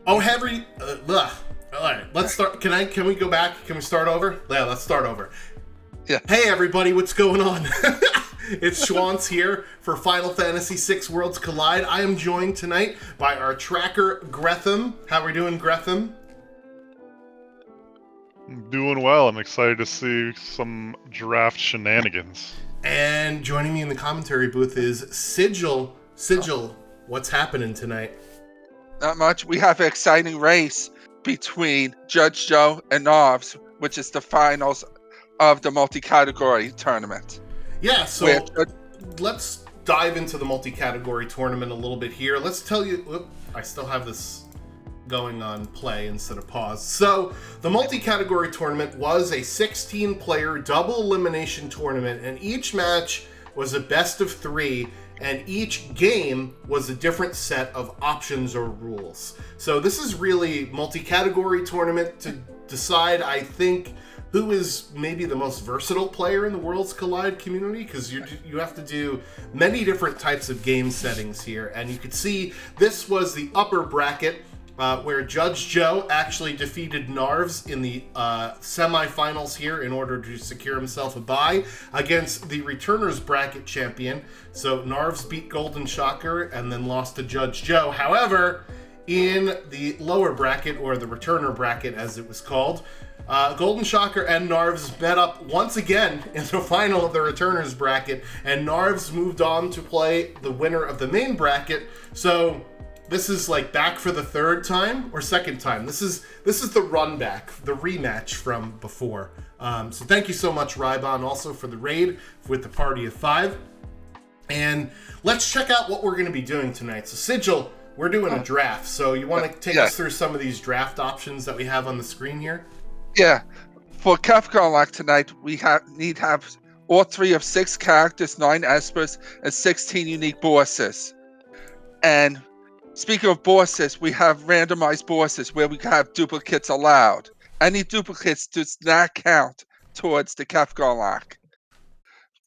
Oh, Henry. All right, let's start. Can we go back? Can we start over? Yeah, let's start over. Yeah. Hey, everybody, what's going on? It's Schwantz here for Final Fantasy VI Worlds Collide. I am joined tonight by our tracker, Gretham. How are we doing, Gretham? Doing well. I'm excited to see some draft shenanigans. And joining me in the commentary booth is Sigil. Sigil, what's happening tonight? Not much. We have an exciting race between Judge Joe and Narves, which is the finals of the multi-category tournament. Yeah, so let's dive into the multi-category tournament a little bit here. Let's tell you... I still have this going on play instead of pause. So, the multi-category tournament was a 16-player double elimination tournament, and each match was a best of 3, and each game was a different set of options or rules. So this is really multi-category tournament to decide, I think, who is maybe the most versatile player in the Worlds Collide community, because you have to do many different types of game settings here. And you could see this was the upper bracket, where Judge Joe actually defeated Narves in the semifinals here in order to secure himself a bye against the Returners bracket champion. So Narves beat Golden Shocker and then lost to Judge Joe. However, in the lower bracket, or the Returner bracket as it was called, Golden Shocker and Narves met up once again in the final of the Returners bracket, and Narves moved on to play the winner of the main bracket. So this is like back for the third time or second time. This is the run back, the rematch from before. So thank you so much, Rybon, also for the raid with the party of 5. And let's check out what we're going to be doing tonight. So Sigil, we're doing a draft. So you want to take us through some of these draft options that we have on the screen here? Yeah. For Kefka Unlock tonight, we need to have all 3 of 6 characters, 9 espers, and 16 unique bosses. And speaking of bosses, we have randomized bosses where we can have duplicates allowed. Any duplicates does not count towards the Kefka Unlock.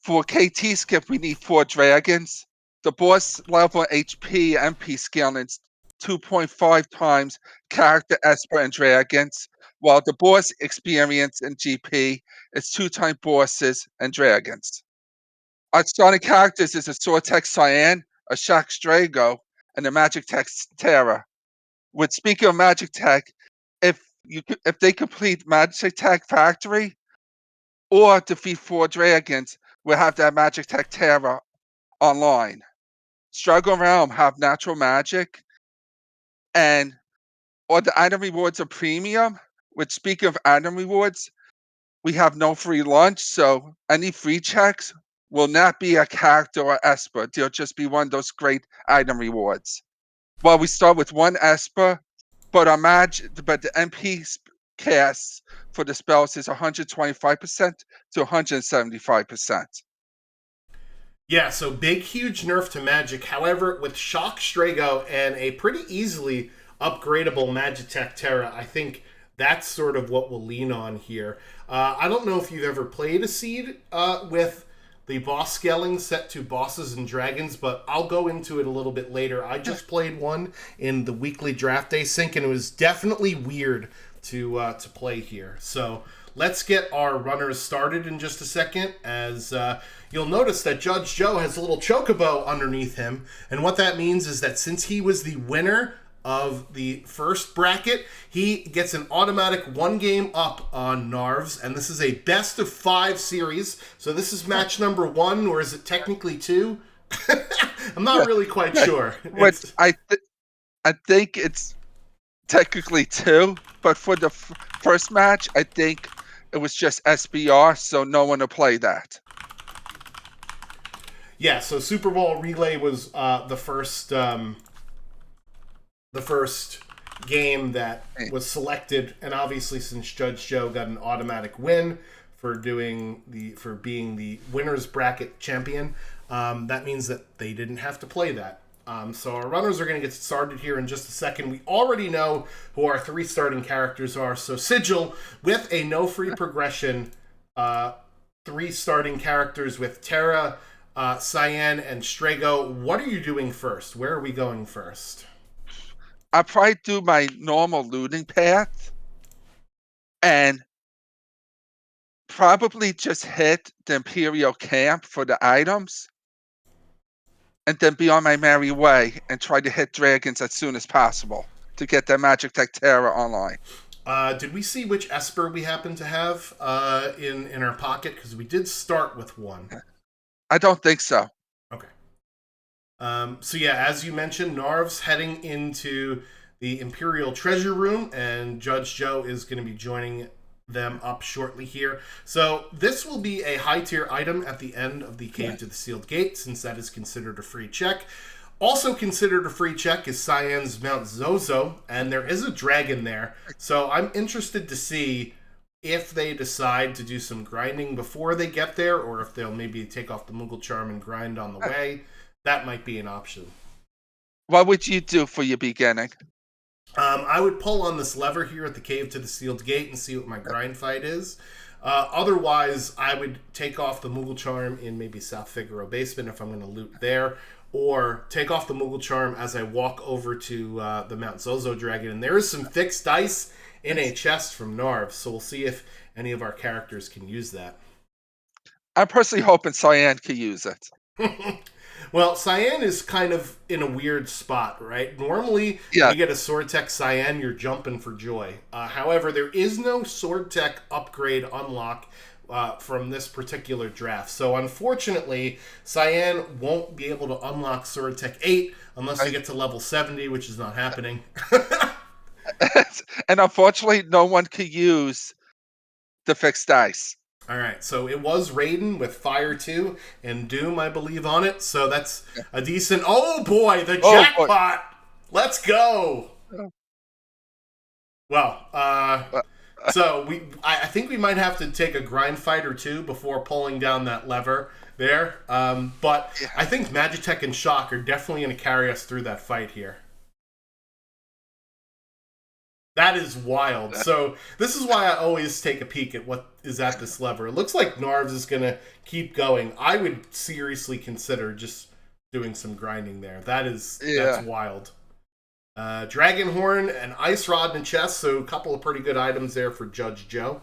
For KT skip, we need 4 dragons. The boss level HP MP scaling is 2.5 times character esper and dragons, while the boss experience and GP is 2 times bosses and dragons. Our starting characters is a Sortex Cyan, a Shax Drago, and a Magic Tech Terra. With speaking of Magic Tech, if they complete Magic Tech Factory or defeat 4 dragons, we'll have that Magic Tech Terra online. Struggle Realm have natural magic, and or the item rewards are premium. Which, speaking of item rewards, we have no free lunch, so any free checks will not be a character or esper. They'll just be one of those great item rewards. Well, we start with 1 esper, but the MP cast for the spells is 125% to 175%. Yeah, so big, huge nerf to magic. However, with Shock Strago and a pretty easily upgradable Magitech Terra, I think that's sort of what we'll lean on here. I don't know if you've ever played a seed with the boss scaling set to bosses and dragons, but I'll go into it a little bit later. I just played one in the weekly draft day sync, and it was definitely weird to play here. So let's get our runners started in just a second, as you'll notice that Judge Joe has a little chocobo underneath him, and what that means is that since he was the winner of the first bracket, he gets an automatic 1 game up on Narves, and this is a best of 5 series. So this is match number 1, or is it technically 2? I'm not really quite sure. I think it's technically 2, but for the first match, I think it was just SBR, so no one will play that. Yeah, so Super Bowl Relay was the first game that was selected, and obviously since Judge Joe got an automatic win for being the winners bracket champion, that means that they didn't have to play that. So our runners are going to get started here in just a second. We already know who our 3 starting characters are. So Sigil, with a no free progression, 3 starting characters with Terra, Cyan, and Strago. What are you doing first? Where are we going first? I'll probably do my normal looting path and probably just hit the Imperial camp for the items and then be on my merry way and try to hit dragons as soon as possible to get their Magic Tech Terra online. Did we see which Esper we happen to have in our pocket? Because we did start with one. I don't think so. Okay. So yeah, as you mentioned, Narv's heading into the Imperial Treasure Room, and Judge Joe is going to be joining them up shortly here. So this will be a high-tier item at the end of the Cave to the Sealed Gate, since that is considered a free check. Also considered a free check is Cyan's Mount Zozo, and there is a dragon there. So I'm interested to see if they decide to do some grinding before they get there, or if they'll maybe take off the Moogle Charm and grind on the way. That might be an option. What would you do for your beginning? I would pull on this lever here at the Cave to the Sealed Gate and see what my grind fight is. Otherwise, I would take off the Moogle Charm in maybe South Figaro Basement if I'm going to loot there, or take off the Moogle Charm as I walk over to the Mount Zozo Dragon. And there is some fixed dice in a chest from Narv, so we'll see if any of our characters can use that. I'm personally hoping Cyan can use it. Well, Cyan is kind of in a weird spot, right? Normally, Yeah. you get a Sword Tech Cyan, you're jumping for joy. However, there is no Sword Tech upgrade unlock from this particular draft. So, unfortunately, Cyan won't be able to unlock Sword Tech 8 unless you get to level 70, which is not happening. And unfortunately, no one could use the fixed dice. All right, so it was Raiden with Fire 2 and Doom, I believe, on it. So that's a decent... Oh, boy, the jackpot! Let's go! Well, so I think we might have to take a grind fight or two before pulling down that lever there. But I think Magitech and Shock are definitely going to carry us through that fight here. That is wild. So this is why I always take a peek at what is at this lever. It looks like Narv's is going to keep going. I would seriously consider just doing some grinding there. That's wild. Dragon Horn and Ice Rod and Chest, so a couple of pretty good items there for Judge Joe.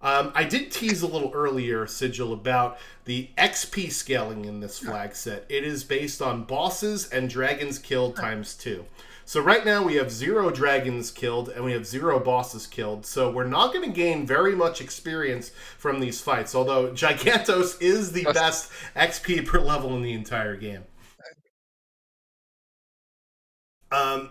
I did tease a little earlier, Sigil, about the XP scaling in this flag set. It is based on bosses and dragons killed times 2. So right now we have 0 dragons killed and we have 0 bosses killed. So we're not going to gain very much experience from these fights, although Gigantos is the best XP per level in the entire game.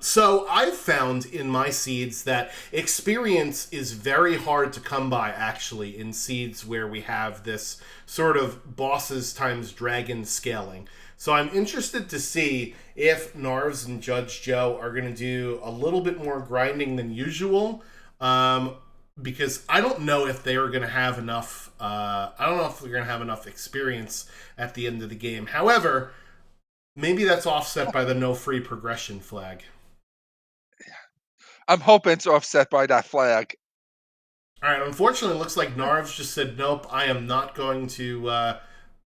So I've found in my seeds that experience is very hard to come by, actually, in seeds where we have this sort of bosses times dragon scaling. So I'm interested to see if Narvs and Judge Joe are going to do a little bit more grinding than usual, because I don't know if they are going to have enough. I don't know if they're going to have enough experience at the end of the game. However, maybe that's offset by the no free progression flag. I'm hoping it's offset by that flag. All right. Unfortunately, it looks like Narvs just said, nope, I am not going to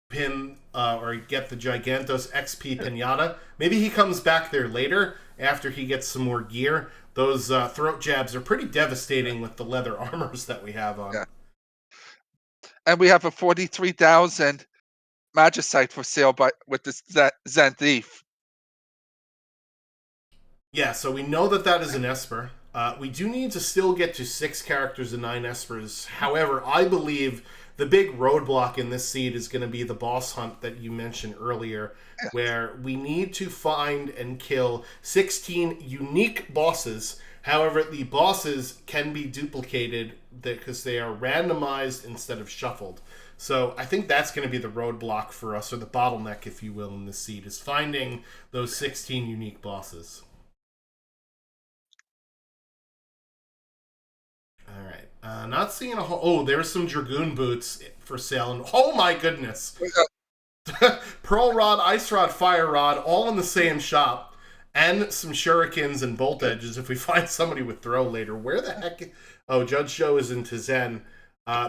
pin or get the Gigantos XP Pinata. Maybe he comes back there later after he gets some more gear. Those throat jabs are pretty devastating with the leather armors that we have on. Yeah. And we have a 43,000 Magicite for sale with the Zen Thief. Yeah, so we know that is an Esper. We do need to still get to 6 characters and 9 Espers. However, I believe the big roadblock in this seed is going to be the boss hunt that you mentioned earlier, where we need to find and kill 16 unique bosses. However, the bosses can be duplicated because they are randomized instead of shuffled. So I think that's going to be the roadblock for us, or the bottleneck, if you will, in this seed, is finding those 16 unique bosses. All right. Not seeing a whole... Oh, there's some Dragoon boots for sale. And oh my goodness. Pearl Rod, Ice Rod, Fire Rod, all in the same shop. And some shurikens and bolt edges if we find somebody with throw later. Where the heck... Oh, Judge Joe is in Tizen.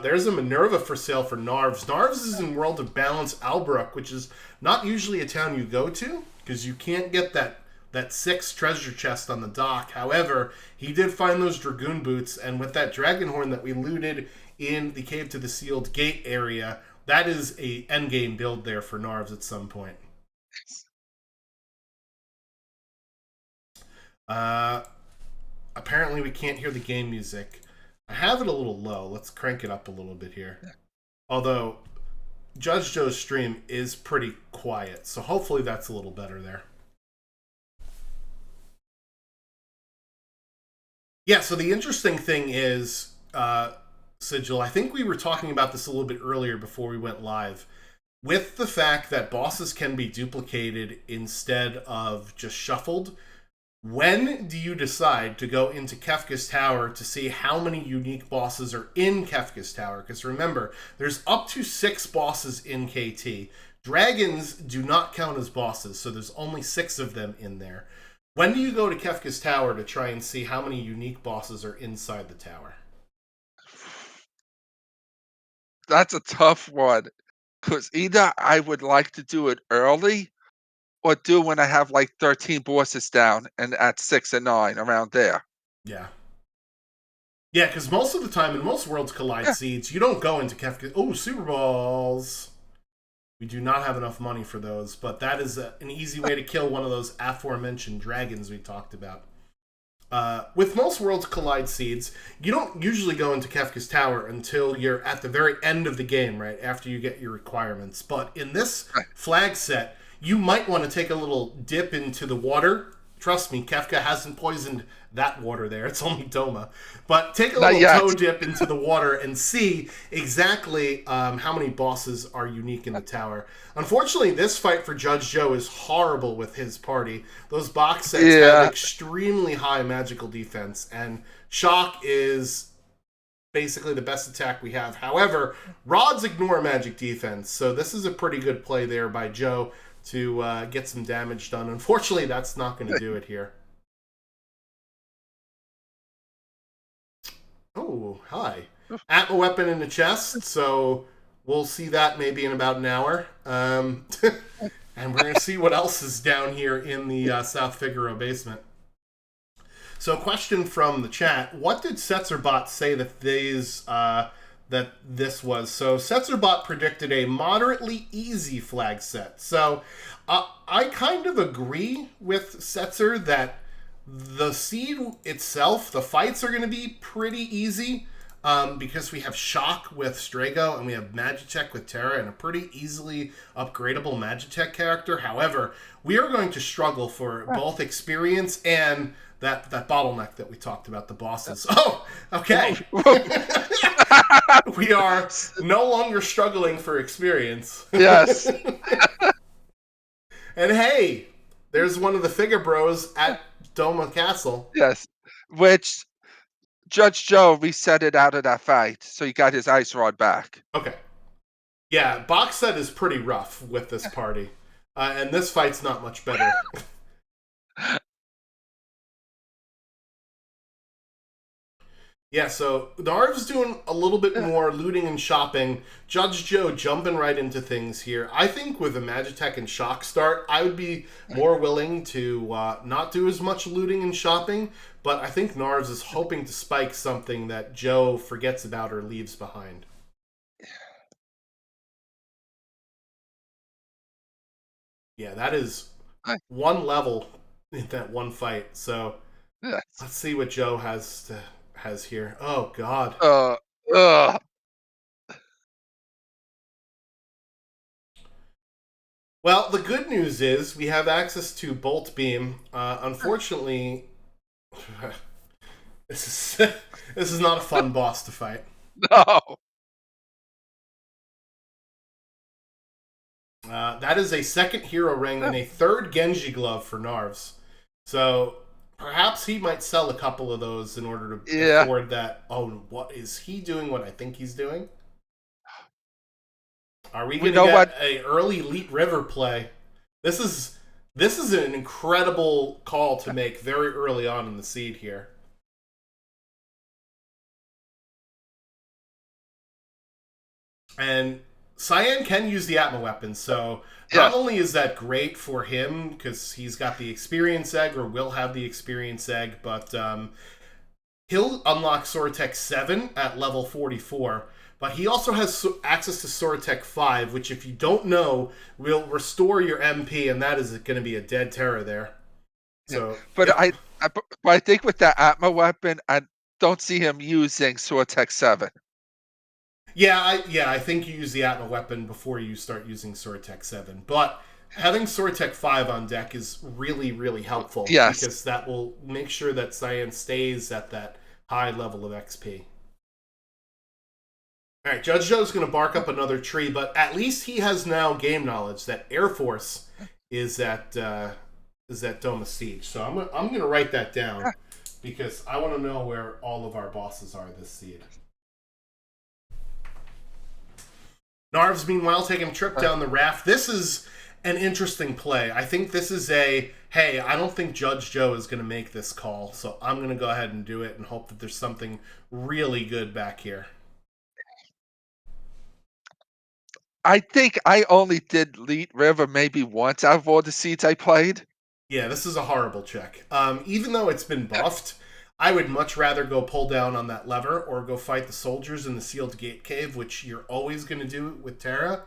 There's a Minerva for sale for Narvs. Narvs is in World of Balance, Albrook, which is not usually a town you go to, because you can't get that that 6 treasure chest on the dock. However, he did find those Dragoon boots, and with that Dragon Horn that we looted in the Cave to the Sealed Gate area, that is a endgame build there for Narves at some point. Apparently we can't hear the game music. I have it a little low. Let's crank it up a little bit here. Although Judge Joe's stream is pretty quiet, so hopefully that's a little better there. Yeah, so the interesting thing is, Sigil, I think we were talking about this a little bit earlier before we went live. With the fact that bosses can be duplicated instead of just shuffled, when do you decide to go into Kefka's Tower to see how many unique bosses are in Kefka's Tower? Because remember, there's up to 6 bosses in KT. Dragons do not count as bosses, so there's only 6 of them in there. When do you go to Kefka's Tower to try and see how many unique bosses are inside the tower? That's a tough one. Because either I would like to do it early, or do when I have like 13 bosses down and at 6 and 9 around there. Yeah. Yeah, because most of the time in most Worlds Collide seeds, you don't go into Kefka. Oh, Super Balls! We do not have enough money for those, but that is an easy way to kill one of those aforementioned dragons we talked about. With most Worlds Collide seeds, you don't usually go into Kefka's Tower until you're at the very end of the game, right? After you get your requirements. But in this flag set, you might want to take a little dip into the water. Trust me, Kefka hasn't poisoned that water there. It's only Doma. But take a little toe dip into the water and see exactly how many bosses are unique in the tower. Unfortunately, this fight for Judge Joe is horrible with his party. Those box sets have extremely high magical defense, and Shock is basically the best attack we have. However, rods ignore magic defense, so this is a pretty good play there by Joe to get some damage done. Unfortunately, that's not going to do it here. Oh, hi. Atma weapon in the chest, so we'll see that maybe in about an hour. And we're going to see what else is down here in the South Figaro basement. So, question from the chat. What did Setzerbot say that this was? So, Setzerbot predicted a moderately easy flag set. So, I kind of agree with Setzer that the seed itself, the fights are going to be pretty easy because we have Shock with Strago and we have Magitech with Terra and a pretty easily upgradable Magitech character. However, we are going to struggle for both experience and that bottleneck that we talked about, the bosses. Oh, okay. We are no longer struggling for experience. Yes. And hey, there's one of the figure bros at Doma Castle. Yes. Which Judge Joe reset it out of that fight, so he got his ice rod back. Okay. Yeah, box set is pretty rough with this party. And this fight's not much better. Yeah, so Narv's doing a little bit more looting and shopping. Judge Joe jumping right into things here. I think with a Magitech and Shock start, I would be more willing to not do as much looting and shopping, but I think Narv's is hoping to spike something that Joe forgets about or leaves behind. Yeah, that is one level in that one fight. So let's see what Joe has here. Oh, God. Well, the good news is we have access to Bolt Beam. Unfortunately, this is not a fun boss to fight. No. That is a second hero ring and a third Genji glove for Narves. So perhaps he might sell a couple of those in order to afford that. Oh, what is he doing? What I think he's doing? Are we going to get an early Elite River play? This is an incredible call to make very early on in the seed here. And Cyan can use the Atma weapon, so not only is that great for him because he's got the experience egg or will have the experience egg, but he'll unlock Soratech 7 at level 44. But he also has access to Soratech 5, which, if you don't know, will restore your MP, and that is going to be a dead terror there. So, but I think with that Atma weapon, I don't see him using Soratech 7. Yeah, I think you use the Atma weapon before you start using Soratech 7. But having Soratech 5 on deck is really, really helpful. Yes. Because that will make sure that Cyan stays at that high level of XP. Alright, Judge Joe's going to bark up another tree, but at least he has now game knowledge that Air Force is at Dome of Siege. So I'm going to write that down because I want to know where all of our bosses are this seed. Narv's, meanwhile, taking a trip down the raft. This is an interesting play. I think this is hey, I don't think Judge Joe is going to make this call, so I'm going to go ahead and do it and hope that there's something really good back here. I think I only did Leet River maybe once out of all the seeds I played. Yeah, this is a horrible check. Even though it's been buffed, I would much rather go pull down on that lever or go fight the soldiers in the sealed gate cave, which you're always going to do with Terra,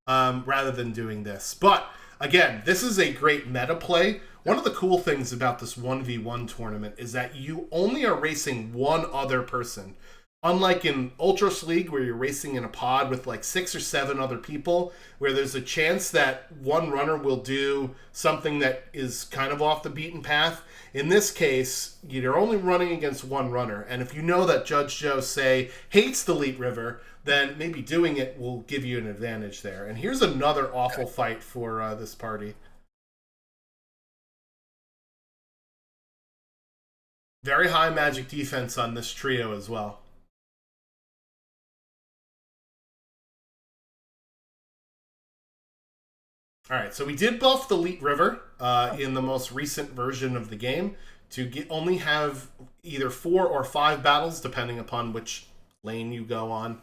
rather than doing this. But, again, this is a great meta play. One of the cool things about this 1v1 tournament is that you only are racing one other person. Unlike in Ultros League, where you're racing in a pod with like 6 or 7 other people, where there's a chance that one runner will do something that is kind of off the beaten path. In this case, you're only running against one runner. And if you know that Judge Joe, say, hates the Leet River, then maybe doing it will give you an advantage there. And here's another awful fight for this party. Very high magic defense on this trio as well. Alright, so we did buff the Leet River in the most recent version of the game to only have either 4 or 5 battles, depending upon which lane you go on,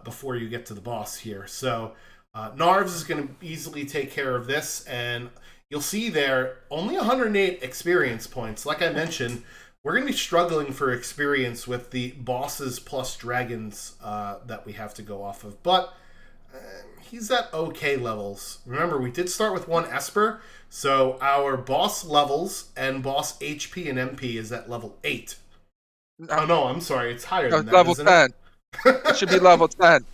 before you get to the boss here. So Narves is going to easily take care of this, and you'll see there, only 108 experience points. Like I mentioned, we're going to be struggling for experience with the bosses plus dragons that we have to go off of, but he's at okay levels. Remember, we did start with 1 Esper, so our boss levels and boss HP and MP is at level 8. Oh no, I'm sorry, it's higher than that, level isn't 10. It should be level 10.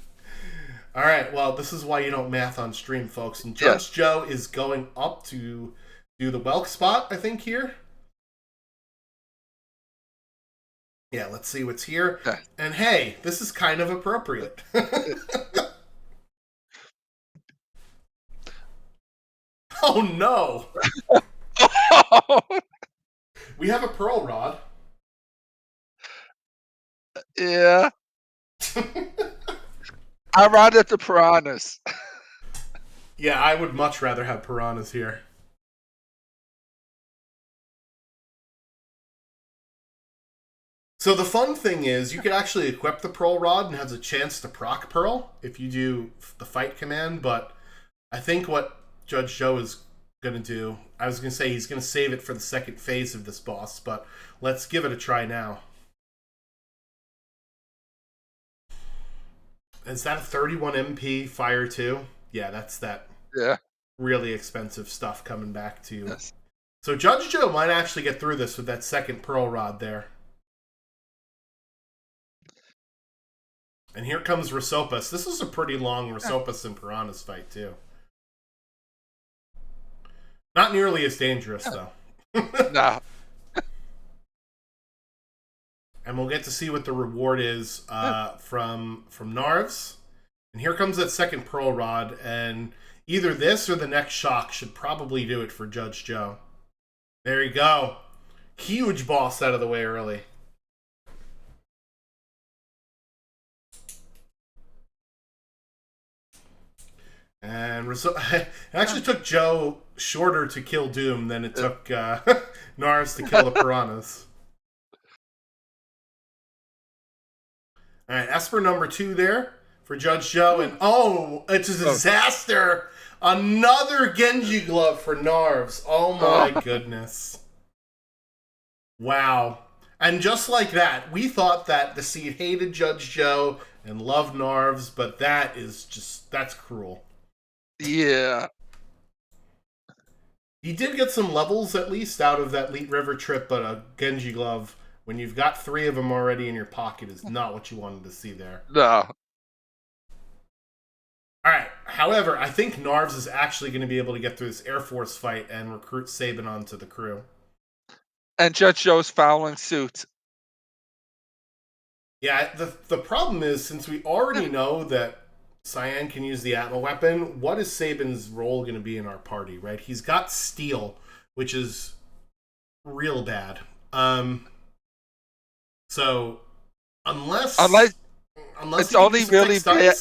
Alright, well, this is why you don't math on stream, folks. And Judge Joe is going up to do the Welk spot, I think, here. Yeah, let's see what's here. Okay. And hey, this is kind of appropriate. Oh no! We have a Pearl Rod. Yeah. I'd rather the Piranhas. Yeah, I would much rather have Piranhas here. So the fun thing is, you can actually equip the Pearl Rod and has a chance to proc Pearl if you do the fight command, but I think what Judge Joe is going to do, I was going to say he's going to save it for the second phase of this boss, but let's give it a try now. Is that a 31 MP Fire 2? Yeah, that's that really expensive stuff coming back to you. Yes. So Judge Joe might actually get through this with that second Pearl Rod there. And here comes Rhysopus. This is a pretty long Rhysopus and Piranhas fight, too. Not nearly as dangerous, though. No. And we'll get to see what the reward is from Narves. And here comes that second Pearl Rod, and either this or the next shock should probably do it for Judge Joe. There you go. Huge boss out of the way early. And it actually took Joe shorter to kill Doom than it took Narves to kill the Piranhas. Alright, Esper number 2 there for Judge Joe, and it's a disaster. Another Genji glove for Narves. Oh my goodness. Wow. And just like that, we thought that the seed hated Judge Joe and loved Narves, but that's cruel. Yeah. He did get some levels, at least, out of that Leet River trip, but a Genji glove, when you've got 3 of them already in your pocket, is not what you wanted to see there. No. Alright, however, I think Narves is actually going to be able to get through this Air Force fight and recruit Sabin onto the crew. And Judge Joe's following suit. Yeah, the problem is, since we already know that Cyan can use the Atma weapon, what is Sabin's role going to be in our party, right? He's got Steel, which is real bad. So, unless it's only really bad.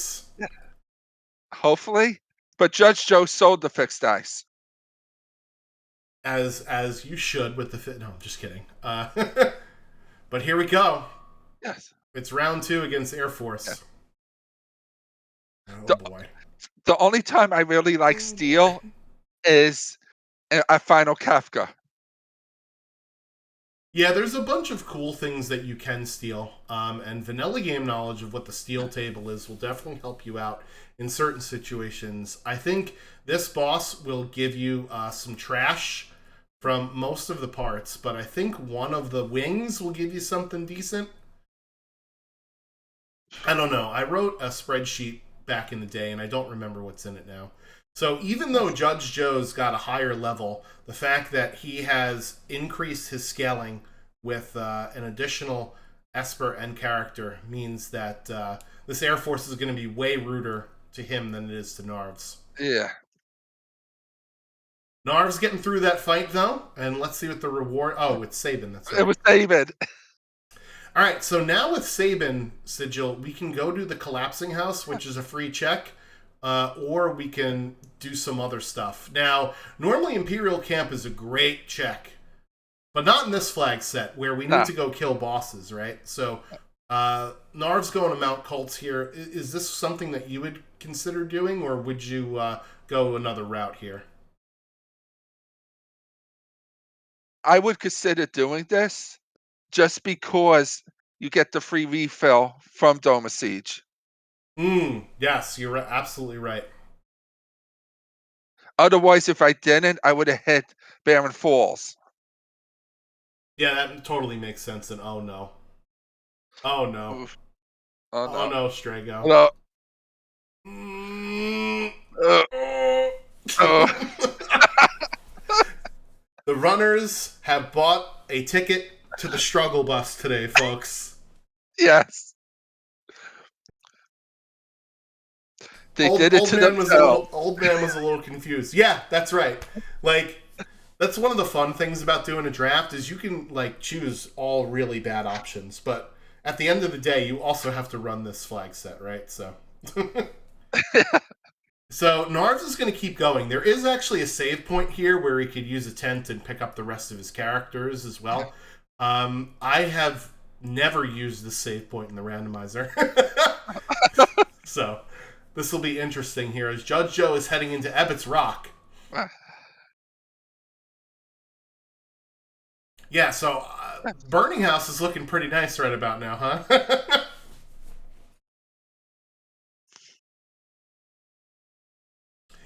Hopefully. But Judge Joe sold the fixed dice. As you should with the fit. No, I'm just kidding. But here we go. Yes. It's round 2 against Air Force. Yeah. Oh boy. The only time I really like Steel is at Final Kefka. Yeah, there's a bunch of cool things that you can steal, and vanilla game knowledge of what the steal table is will definitely help you out in certain situations. I think this boss will give you some trash from most of the parts, but I think one of the wings will give you something decent. I don't know. I wrote a spreadsheet back in the day, and I don't remember what's in it now. So even though Judge Joe's got a higher level, the fact that he has increased his scaling with an additional Esper and character means that this Air Force is going to be way ruder to him than it is to Narves. Yeah. Narves getting through that fight, though, and let's see what the reward... Oh, it's Sabin, that's right. It was Sabin. All right, so now with Sabin, Sigil, we can go to the Collapsing House, which is a free check, or we can do some other stuff. Now, normally Imperial Camp is a great check, but not in this flag set, where we need to go kill bosses, right? So, Narv's going to Mount Cults here. Is this something that you would consider doing, or would you go another route here? I would consider doing this just because you get the free refill from Doma Siege. Yes, you're absolutely right. Otherwise, if I didn't, I would have hit Barren Falls. Yeah, that totally makes sense. And oh no. Oh no. Oof. Oh no. Oh no, Strago. No. The runners have bought a ticket to the struggle bus today, folks. Yes. They did it to themselves. Old man was a little confused. Yeah, that's right. Like, that's one of the fun things about doing a draft is you can, like, choose all really bad options. But at the end of the day, you also have to run this flag set, right? So... So, Narves is going to keep going. There is actually a save point here where he could use a tent and pick up the rest of his characters as well. I have never used the save point in the randomizer. So, this will be interesting here as Judge Joe is heading into Ebbett's Rock. Yeah, so Burning House is looking pretty nice right about now, huh?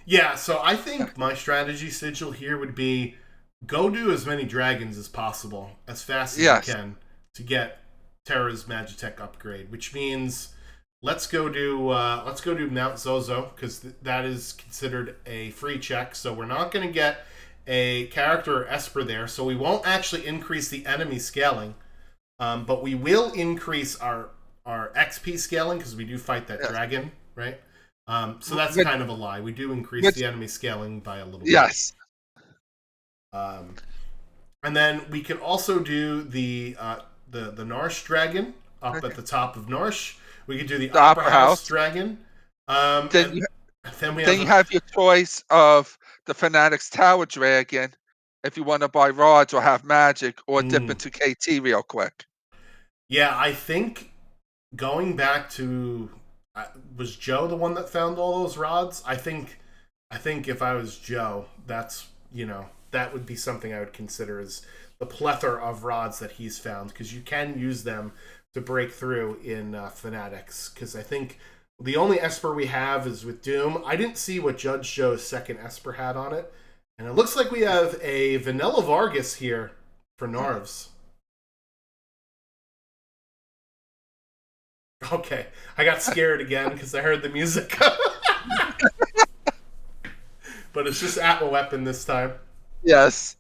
Yeah, so I think my strategy, Sigil, here would be go do as many dragons as possible, as fast as you can, to get Terra's Magitech upgrade. Which means let's go do Mount Zozo, because that is considered a free check. So we're not going to get a character or Esper there, so we won't actually increase the enemy scaling, but we will increase our XP scaling because we do fight that dragon, right? So that's kind of a lie. We do increase the enemy scaling by a little bit. Yes. And then we can also do the Narsh dragon up at the top of Narsh. We could do the Opera House dragon. Then you have your choice of the Fanatics Tower dragon if you want to buy rods or have magic or dip into KT real quick. Yeah, I think going back to Was Joe the one that found all those rods? I think if I was Joe, that's that would be something I would consider as the plethora of rods that he's found, because you can use them to break through in Fanatics. Because I think the only Esper we have is with Doom. I didn't see what Judge Joe's second Esper had on it, and it looks like we have a Vanilla Vargas here for Narves. Okay, I got scared again because I heard the music. But it's just Atma Weapon this time. Yes.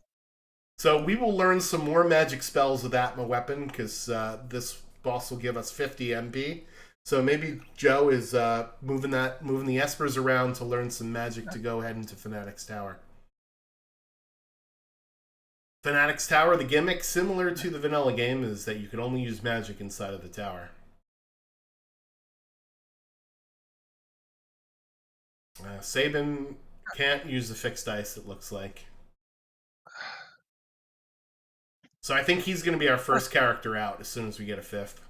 So we will learn some more magic spells with Atma Weapon, because this boss will give us 50 MP. So maybe Joe is moving the Espers around to learn some magic to go ahead into Fanatics Tower. Fanatics Tower, the gimmick, similar to the vanilla game, is that you can only use magic inside of the tower. Sabin can't use the fixed dice, it looks like. So I think he's going to be our first character out as soon as we get a fifth.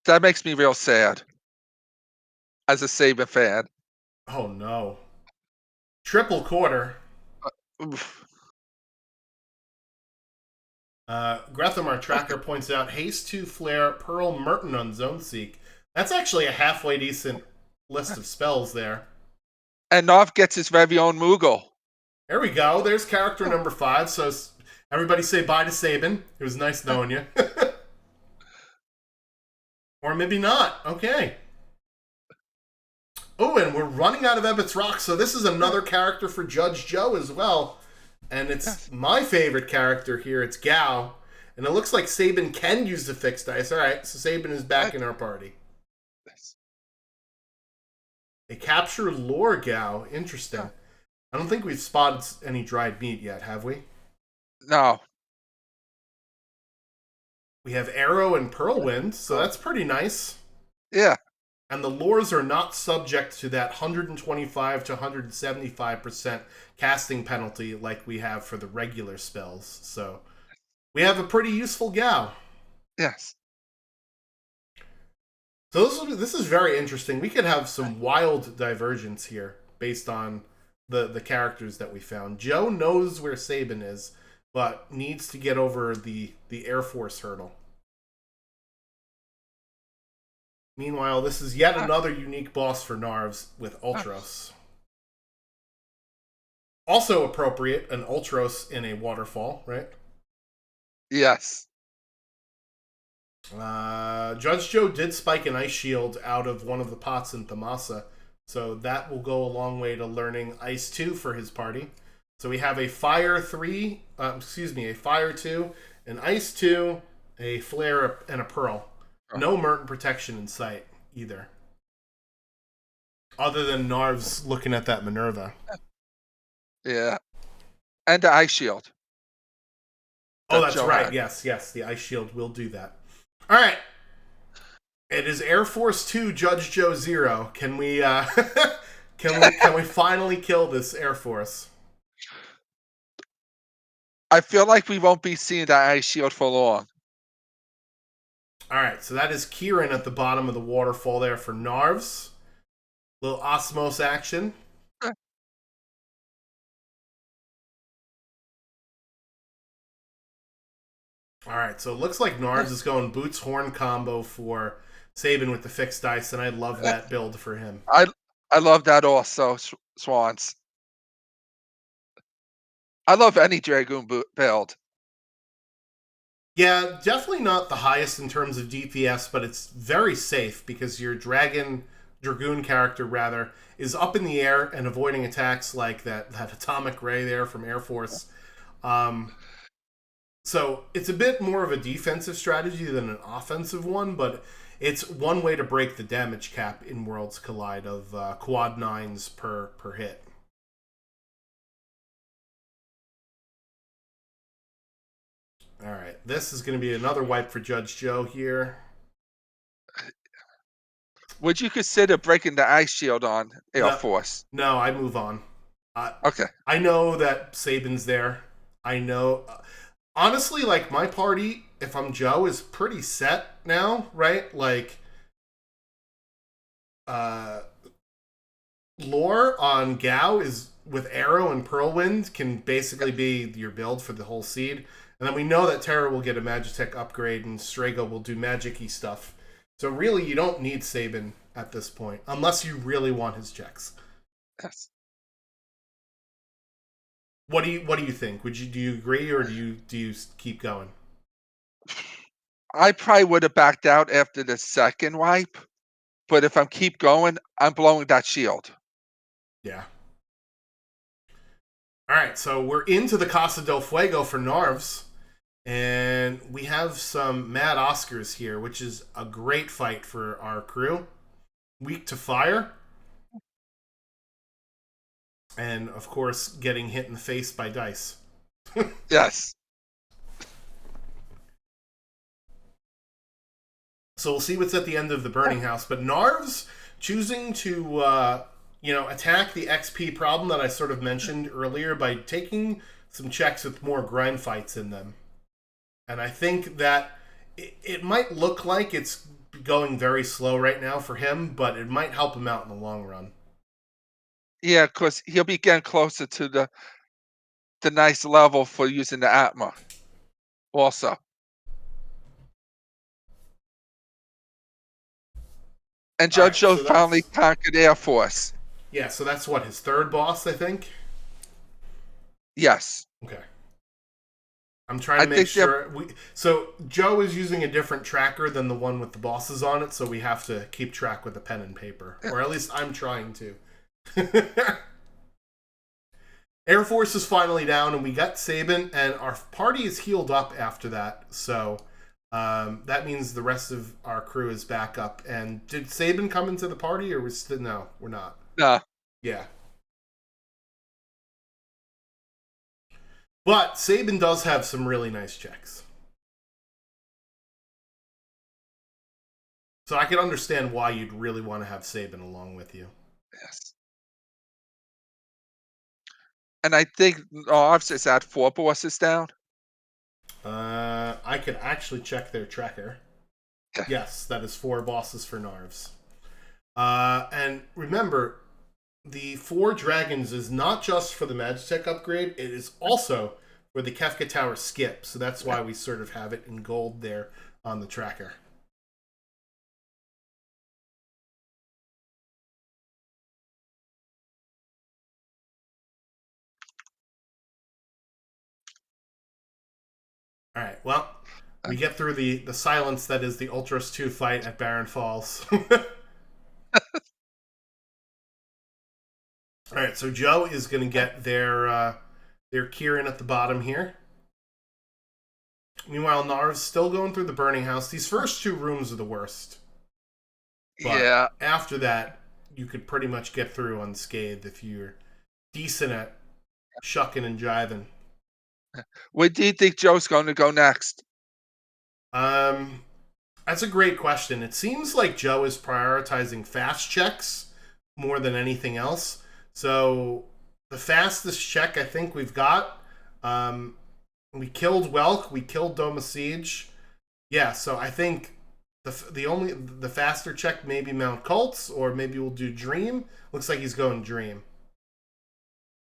That makes me real sad. As a Saber fan. Oh no. Triple quarter. Oof. Gretham, our tracker, points out Haste 2, Flare, Pearl, Merton on Zone Seek. That's actually a halfway decent list of spells there. And Narv gets his very own Moogle. There we go. There's character number 5. So everybody say bye to Sabin. It was nice knowing you. Or maybe not. Okay. Oh, and we're running out of Ebbett's Rock, so this is another character for Judge Joe as well. And it's my favorite character here. It's Gao. And it looks like Sabin can use the fixed dice. All right, so Sabin is back in our party. A capture lore Gao. Interesting. I don't think we've spotted any dried meat yet, have we? No. We have Arrow and Pearlwind, so that's pretty nice. Yeah. And the lures are not subject to that 125 to 175% casting penalty like we have for the regular spells. So we have a pretty useful Gao. Yes. So this is very interesting. We could have some wild divergence here based on the characters that we found. Joe knows where Sabin is, but needs to get over the Air Force hurdle. Meanwhile, this is yet another unique boss for Narves with Ultros. Also appropriate, an Ultros in a waterfall, right? Yes. Judge Joe did spike an ice shield out of one of the pots in Thamasa, so that will go a long way to learning Ice 2 for his party. So we have a Fire 3, a Fire 2, an Ice 2, a Flare, and a Pearl. No Merton protection in sight either. Other than Narv's looking at that Minerva. Yeah. And the Ice Shield. Oh, that's right. Yes. The Ice Shield will do that. All right. It is Air Force 2, Judge Joe 0. Can we can we finally kill this Air Force? I feel like we won't be seeing that Ice Shield for long. All right, so that is Kieran at the bottom of the waterfall there for Narves. Little Osmos action. All right, so it looks like Narves is going Boots Horn combo for Sabin with the fixed dice, and I love that build for him. I love that also, Swans. I love any Dragoon build. Yeah, definitely not the highest in terms of DPS, but it's very safe because your Dragoon character, rather, is up in the air and avoiding attacks like that atomic ray there from Air Force. So it's a bit more of a defensive strategy than an offensive one, but it's one way to break the damage cap in Worlds Collide of quad 9s per hit. All right, this is going to be another wipe for Judge Joe here. Would you consider breaking the Ice Shield on Air Force? No, I move on. Okay. I know that Sabin's there. I know. Honestly, like, my party, if I'm Joe, is pretty set now, right? Like, lore on Gao is with Arrow and Pearlwind can basically be your build for the whole seed. And then we know that Terra will get a Magitech upgrade and Strago will do magic-y stuff. So really, you don't need Sabin at this point, unless you really want his checks. Yes. What do you think? Do you agree or do you keep going? I probably would have backed out after the second wipe, but if I keep going, I'm blowing that shield. Yeah. All right, so we're into the Casa del Fuego for Narves, and we have some Mad Oscars here, which is a great fight for our crew. Weak to fire. And, of course, getting hit in the face by dice. Yes. So we'll see what's at the end of the Burning House. But Narves choosing to, attack the XP problem that I sort of mentioned earlier by taking some checks with more grind fights in them. And I think that it might look like it's going very slow right now for him, but it might help him out in the long run. Yeah, because he'll be getting closer to the nice level for using the Atma. Also. And Judge Joe finally conquered Air Force. Yeah, so that's what, his third boss, I think? Yes. Okay. I'm trying to make sure. So Joe is using a different tracker than the one with the bosses on it, so we have to keep track with a pen and paper. Or at least I'm trying to. Air Force is finally down, and we got Sabin, and our party is healed up after that. So that means the rest of our crew is back up. And did Sabin come into the party, or was still no? We're not. Nah. Yeah. But Sabin does have some really nice checks. So I can understand why you'd really want to have Sabin along with you. Yes. And I think Narves is at 4 bosses down. I could actually check their tracker. Yeah. Yes, that is 4 bosses for Narves. And remember, the 4 dragons is not just for the Magitech upgrade, it is also for the Kefka Tower skip. So that's why we sort of have it in gold there on the tracker. All right, well, we get through the silence that is the Ultras 2 fight at Barren Falls. All right, so Joe is going to get their Kieran at the bottom here. Meanwhile, Narv's still going through the Burning House. These first 2 rooms are the worst. But yeah. After that, you could pretty much get through unscathed if you're decent at shucking and jiving. Where do you think Joe's going to go next? That's a great question. It seems like Joe is prioritizing fast checks more than anything else. So the fastest check I think we've got, we killed Welk, we killed Doma Siege. Yeah, so I think the faster check maybe Mount Cults, or maybe we'll do Dream. Looks like he's going Dream.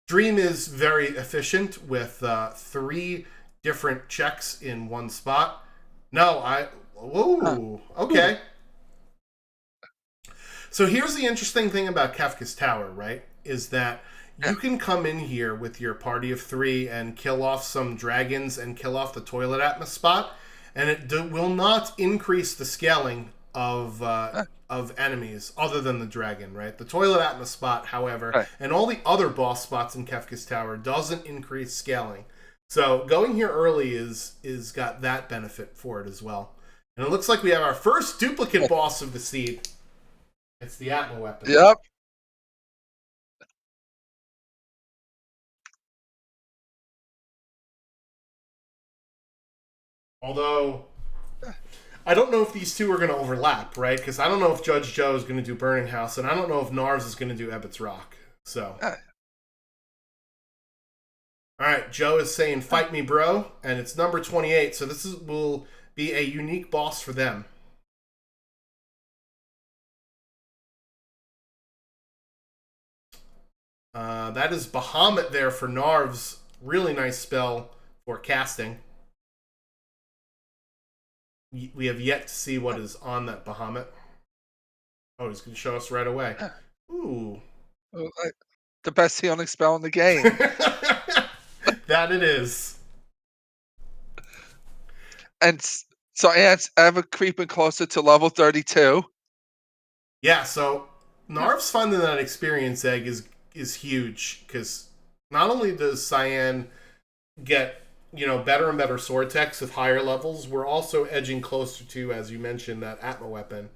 Dream is very efficient with 3 different checks in one spot. Okay. So here's the interesting thing about Kefka's Tower, right? Is that you can come in here with your party of 3 and kill off some dragons and kill off the toilet Atma spot, and it will not increase the scaling of enemies other than the dragon, right? The toilet Atma spot, however, and all the other boss spots in Kefka's Tower doesn't increase scaling. So going here early is got that benefit for it as well. And it looks like we have our first duplicate boss of the seed. It's the Atma weapon. Yep. Although, I don't know if these 2 are going to overlap, right? Because I don't know if Judge Joe is going to do Burning House, and I don't know if Narves is going to do Ebbett's Rock. So, all right, Joe is saying, "Fight me, bro," and it's number 28. So this will be a unique boss for them. That is Bahamut there for Narv's. Really nice spell for casting. We have yet to see what is on that Bahamut. Oh, he's going to show us right away. Ooh. The best healing spell in the game. That it is. And so ants ever creeping closer to level 32. Yeah, so Narv's finding that experience egg is huge, because not only does Cyan get, better and better sword techs with higher levels, we're also edging closer to, as you mentioned, that Atma weapon.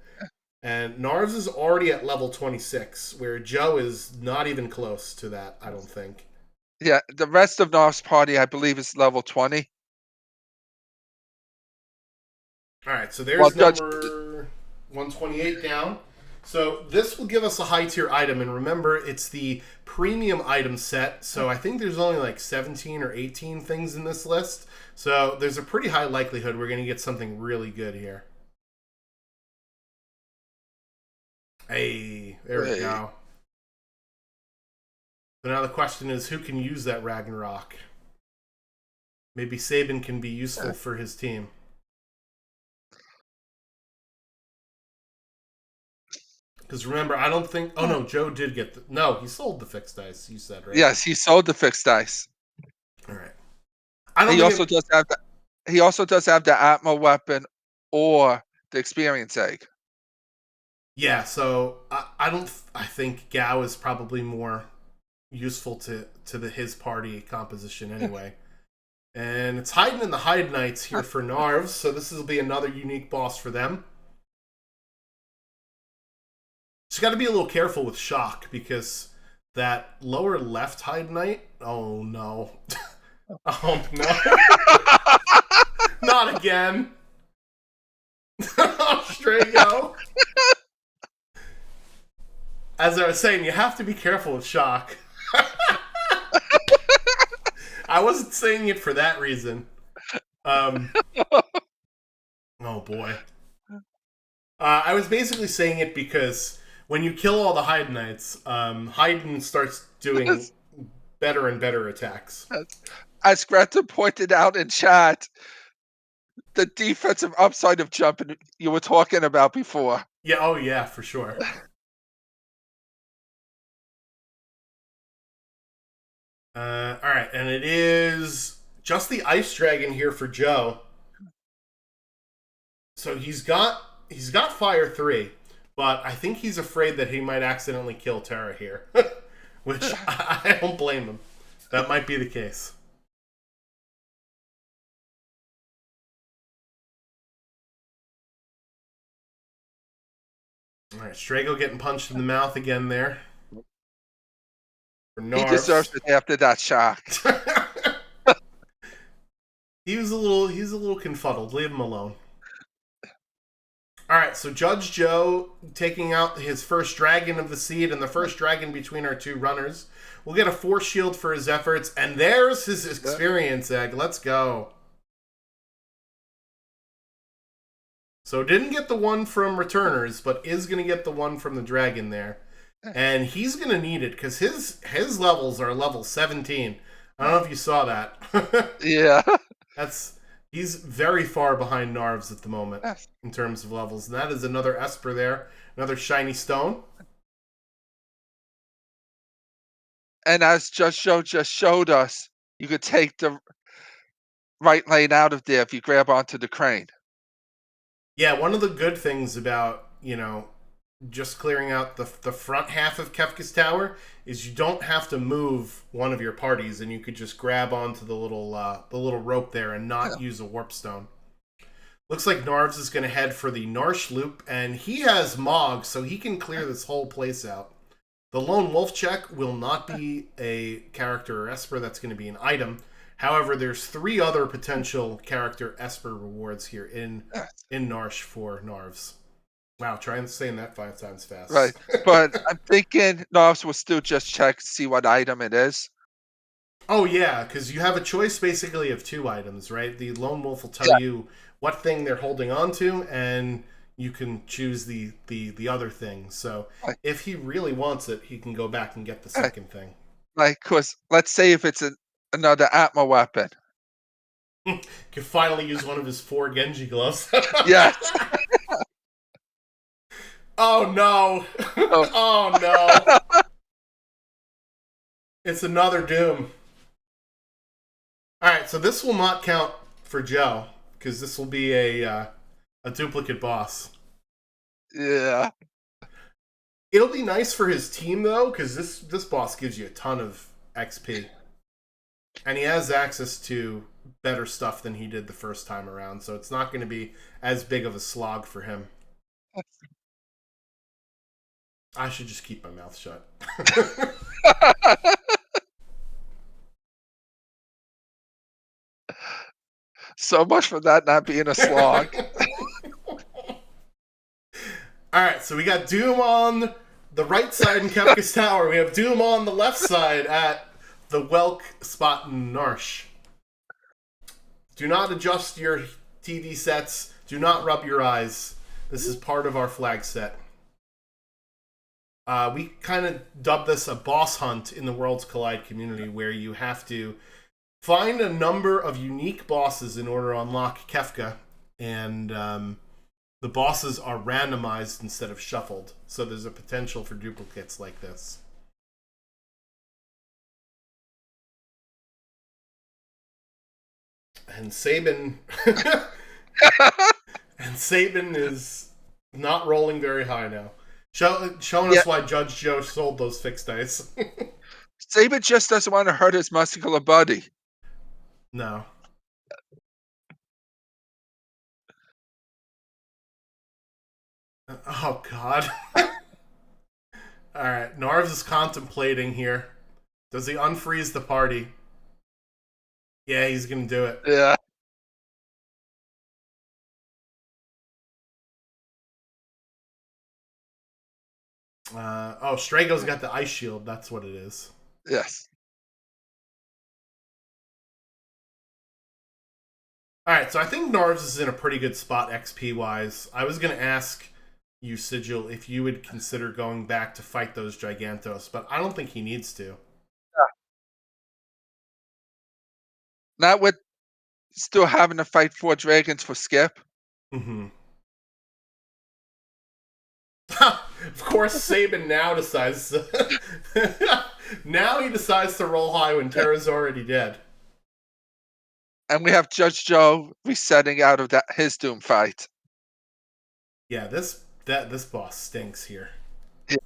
And Narv's is already at level 26, where Joe is not even close to that, I don't think. Yeah, the rest of Narv's party, I believe, is level 20. All right, so there's number 128 down. So this will give us a high tier item, and remember, it's the premium item set, so I think there's only like 17 or 18 things in this list. So there's a pretty high likelihood we're going to get something really good here. Hey, there we go. So now the question is, who can use that Ragnarok? Maybe Sabin can be useful for his team. Because remember, I don't think... Oh, no, Joe did get the... No, he sold the fixed dice, you said, right? Yes, he sold the fixed dice. All right. He also does have the Atma weapon or the experience egg. Yeah, so I think Gao is probably more useful to his party composition anyway. And it's hiding in the Hide Knights here for Narvs, so this will be another unique boss for them. Just got to be a little careful with Shock, because that lower left Hide Knight... Oh, no. Oh, no. Not again. Strago. As I was saying, you have to be careful with Shock. I wasn't saying it for that reason. Oh, boy. I was basically saying it because when you kill all the Hide Knights, Haydn starts doing better and better attacks. As Greta pointed out in chat, the defensive upside of jumping you were talking about before. Yeah, oh yeah, for sure. Alright, and it is just the Ice Dragon here for Joe. So he's got Fire 3, but I think he's afraid that he might accidentally kill Terra here. Which, I don't blame him. That might be the case. Alright, Strago getting punched in the mouth again there. He deserves it after that shock. He's a little confuddled. Leave him alone. Alright, so Judge Joe taking out his first dragon of the seed and the first dragon between our two runners. We'll get a force shield for his efforts, and there's his experience egg. Let's go. So didn't get the one from Returners, but is going to get the one from the dragon there. And he's going to need it, because his levels are level 17. I don't know if you saw that. Yeah. He's very far behind Narvs at the moment in terms of levels. And that is another Esper there. Another shiny stone. And as Judge Joe just showed us, you could take the right lane out of there if you grab onto the crane. Yeah, one of the good things about, just clearing out the front half of Kefka's tower is you don't have to move one of your parties, and you could just grab onto the little rope there and not use a warp stone. Looks like Narvs is going to head for the Narsh loop, and he has Mog, so he can clear this whole place out. The Lone Wolf check will not be a character or Esper, that's going to be an item. However, there's 3 other potential character Esper rewards here in Narsh for Narvs. Wow, try and saying that 5 times fast. Right, but I'm thinking Narvs will still just check to see what item it is. Oh yeah, because you have a choice basically of 2 items, right? The Lone Wolf will tell you what thing they're holding on to, and you can choose the other thing. So if he really wants it, he can go back and get the second thing. Like, cause let's say if it's another Atma weapon. Can finally use one of his 4 Genji gloves. Yes. Oh no! Oh. Oh no! It's another Doom. Alright, so this will not count for Joe, because this will be a duplicate boss. Yeah. It'll be nice for his team, though, because this boss gives you a ton of XP. And he has access to better stuff than he did the first time around, so it's not going to be as big of a slog for him. I should just keep my mouth shut. So much for that not being a slog. Alright, so we got Doom on the right side in Kefka's Tower. We have Doom on the left side at the Welk spot in Narsh. Do not adjust your TV sets. Do not rub your eyes. This is part of our flag set. We kind of dubbed this a boss hunt in the Worlds Collide community, where you have to find a number of unique bosses in order to unlock Kefka, and the bosses are randomized instead of shuffled, so there's a potential for duplicates like this. And Sabin is not rolling very high now. Showing us why Judge Joe sold those fixed dice. Saban just doesn't want to hurt his muscular buddy. No. Oh, God. Alright, Narves is contemplating here. Does he unfreeze the party? Yeah, he's gonna do it. Yeah. Strago's got the ice shield. That's what it is. Yes. Alright, so I think Narves is in a pretty good spot XP-wise. I was gonna ask you, Sigil, if you would consider going back to fight those Gigantos, but I don't think he needs to. Yeah. Not with still having to fight 4 dragons for Skip. Mm-hmm. Of course, Sabin now decides to... now he decides to roll high when Terra's already dead. And we have Judge Joe resetting out of his Doom fight. Yeah, this boss stinks here. Yeah.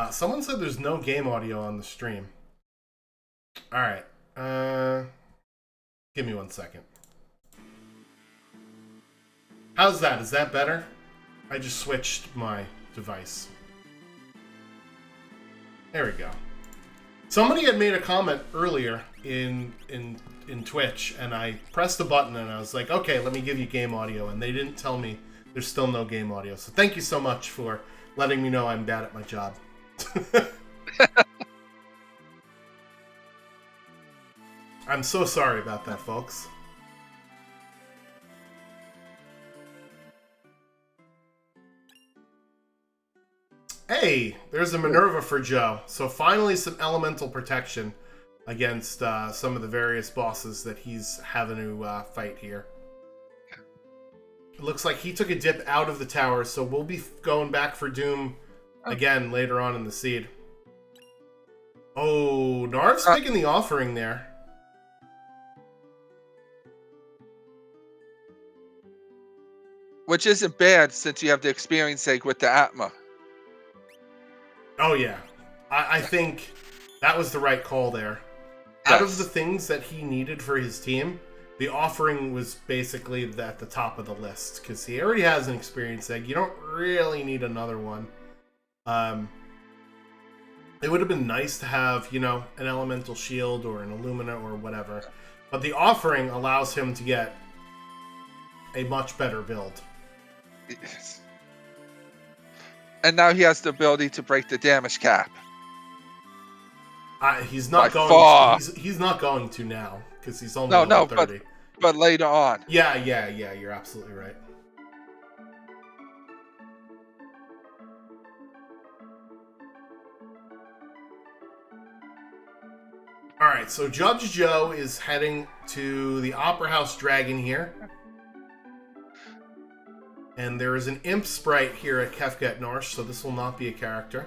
Someone said there's no game audio on the stream. Alright. Give me 1 second. How's that? Is that better? I just switched my device. There we go. Somebody had made a comment earlier in Twitch, and I pressed the button and I was like, okay, let me give you game audio, and they didn't tell me there's still no game audio. So thank you so much for letting me know I'm bad at my job. I'm so sorry about that, folks. Hey, there's a Minerva for Joe. So finally some elemental protection against some of the various bosses that he's having to fight here. It looks like he took a dip out of the tower, so we'll be going back for Doom again later on in the seed. Oh, Narv's picking the offering there. Which isn't bad since you have the experience egg with the Atma. Oh, yeah. I think that was the right call there. Yes. Out of the things that he needed for his team, the offering was basically at the top of the list, because he already has an experience egg. You don't really need another one. It would have been nice to have, you know, an elemental shield or an Illumina or whatever. But the offering allows him to get a much better build. Yes. And now he has the ability to break the damage cap. He's not By going. far. He's not going to now because he's only No, level 30. but later on. Yeah. You're absolutely right. right, so Judge Joe is heading to the Opera House Dragon here. And there is an imp sprite here at Kefka at Norsh, so this will not be a character.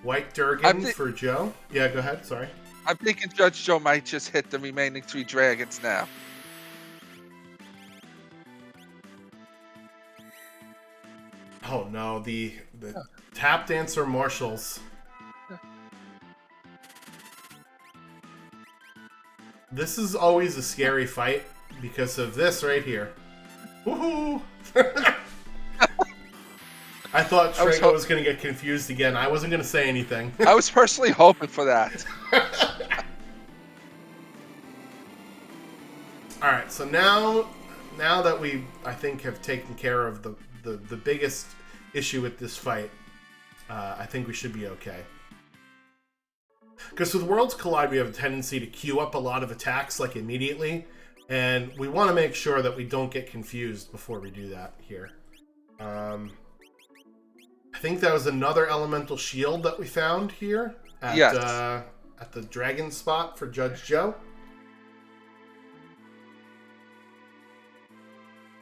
White Durgan for Joe. Yeah, go ahead, sorry. I'm thinking Judge Joe might just hit the remaining 3 dragons now. Oh no, the tap dancer marshals. This is always a scary fight because of this right here. Woohoo! I thought Trego was going to get confused again. I wasn't going to say anything. I was personally hoping for that. Alright, so now that we, I think, have taken care of the biggest issue with this fight, I think we should be okay. Because with Worlds Collide, we have a tendency to queue up a lot of attacks, like, immediately. And we want to make sure that we don't get confused before we do that here. I think that was another elemental shield that we found here at, at the dragon spot for Judge Joe.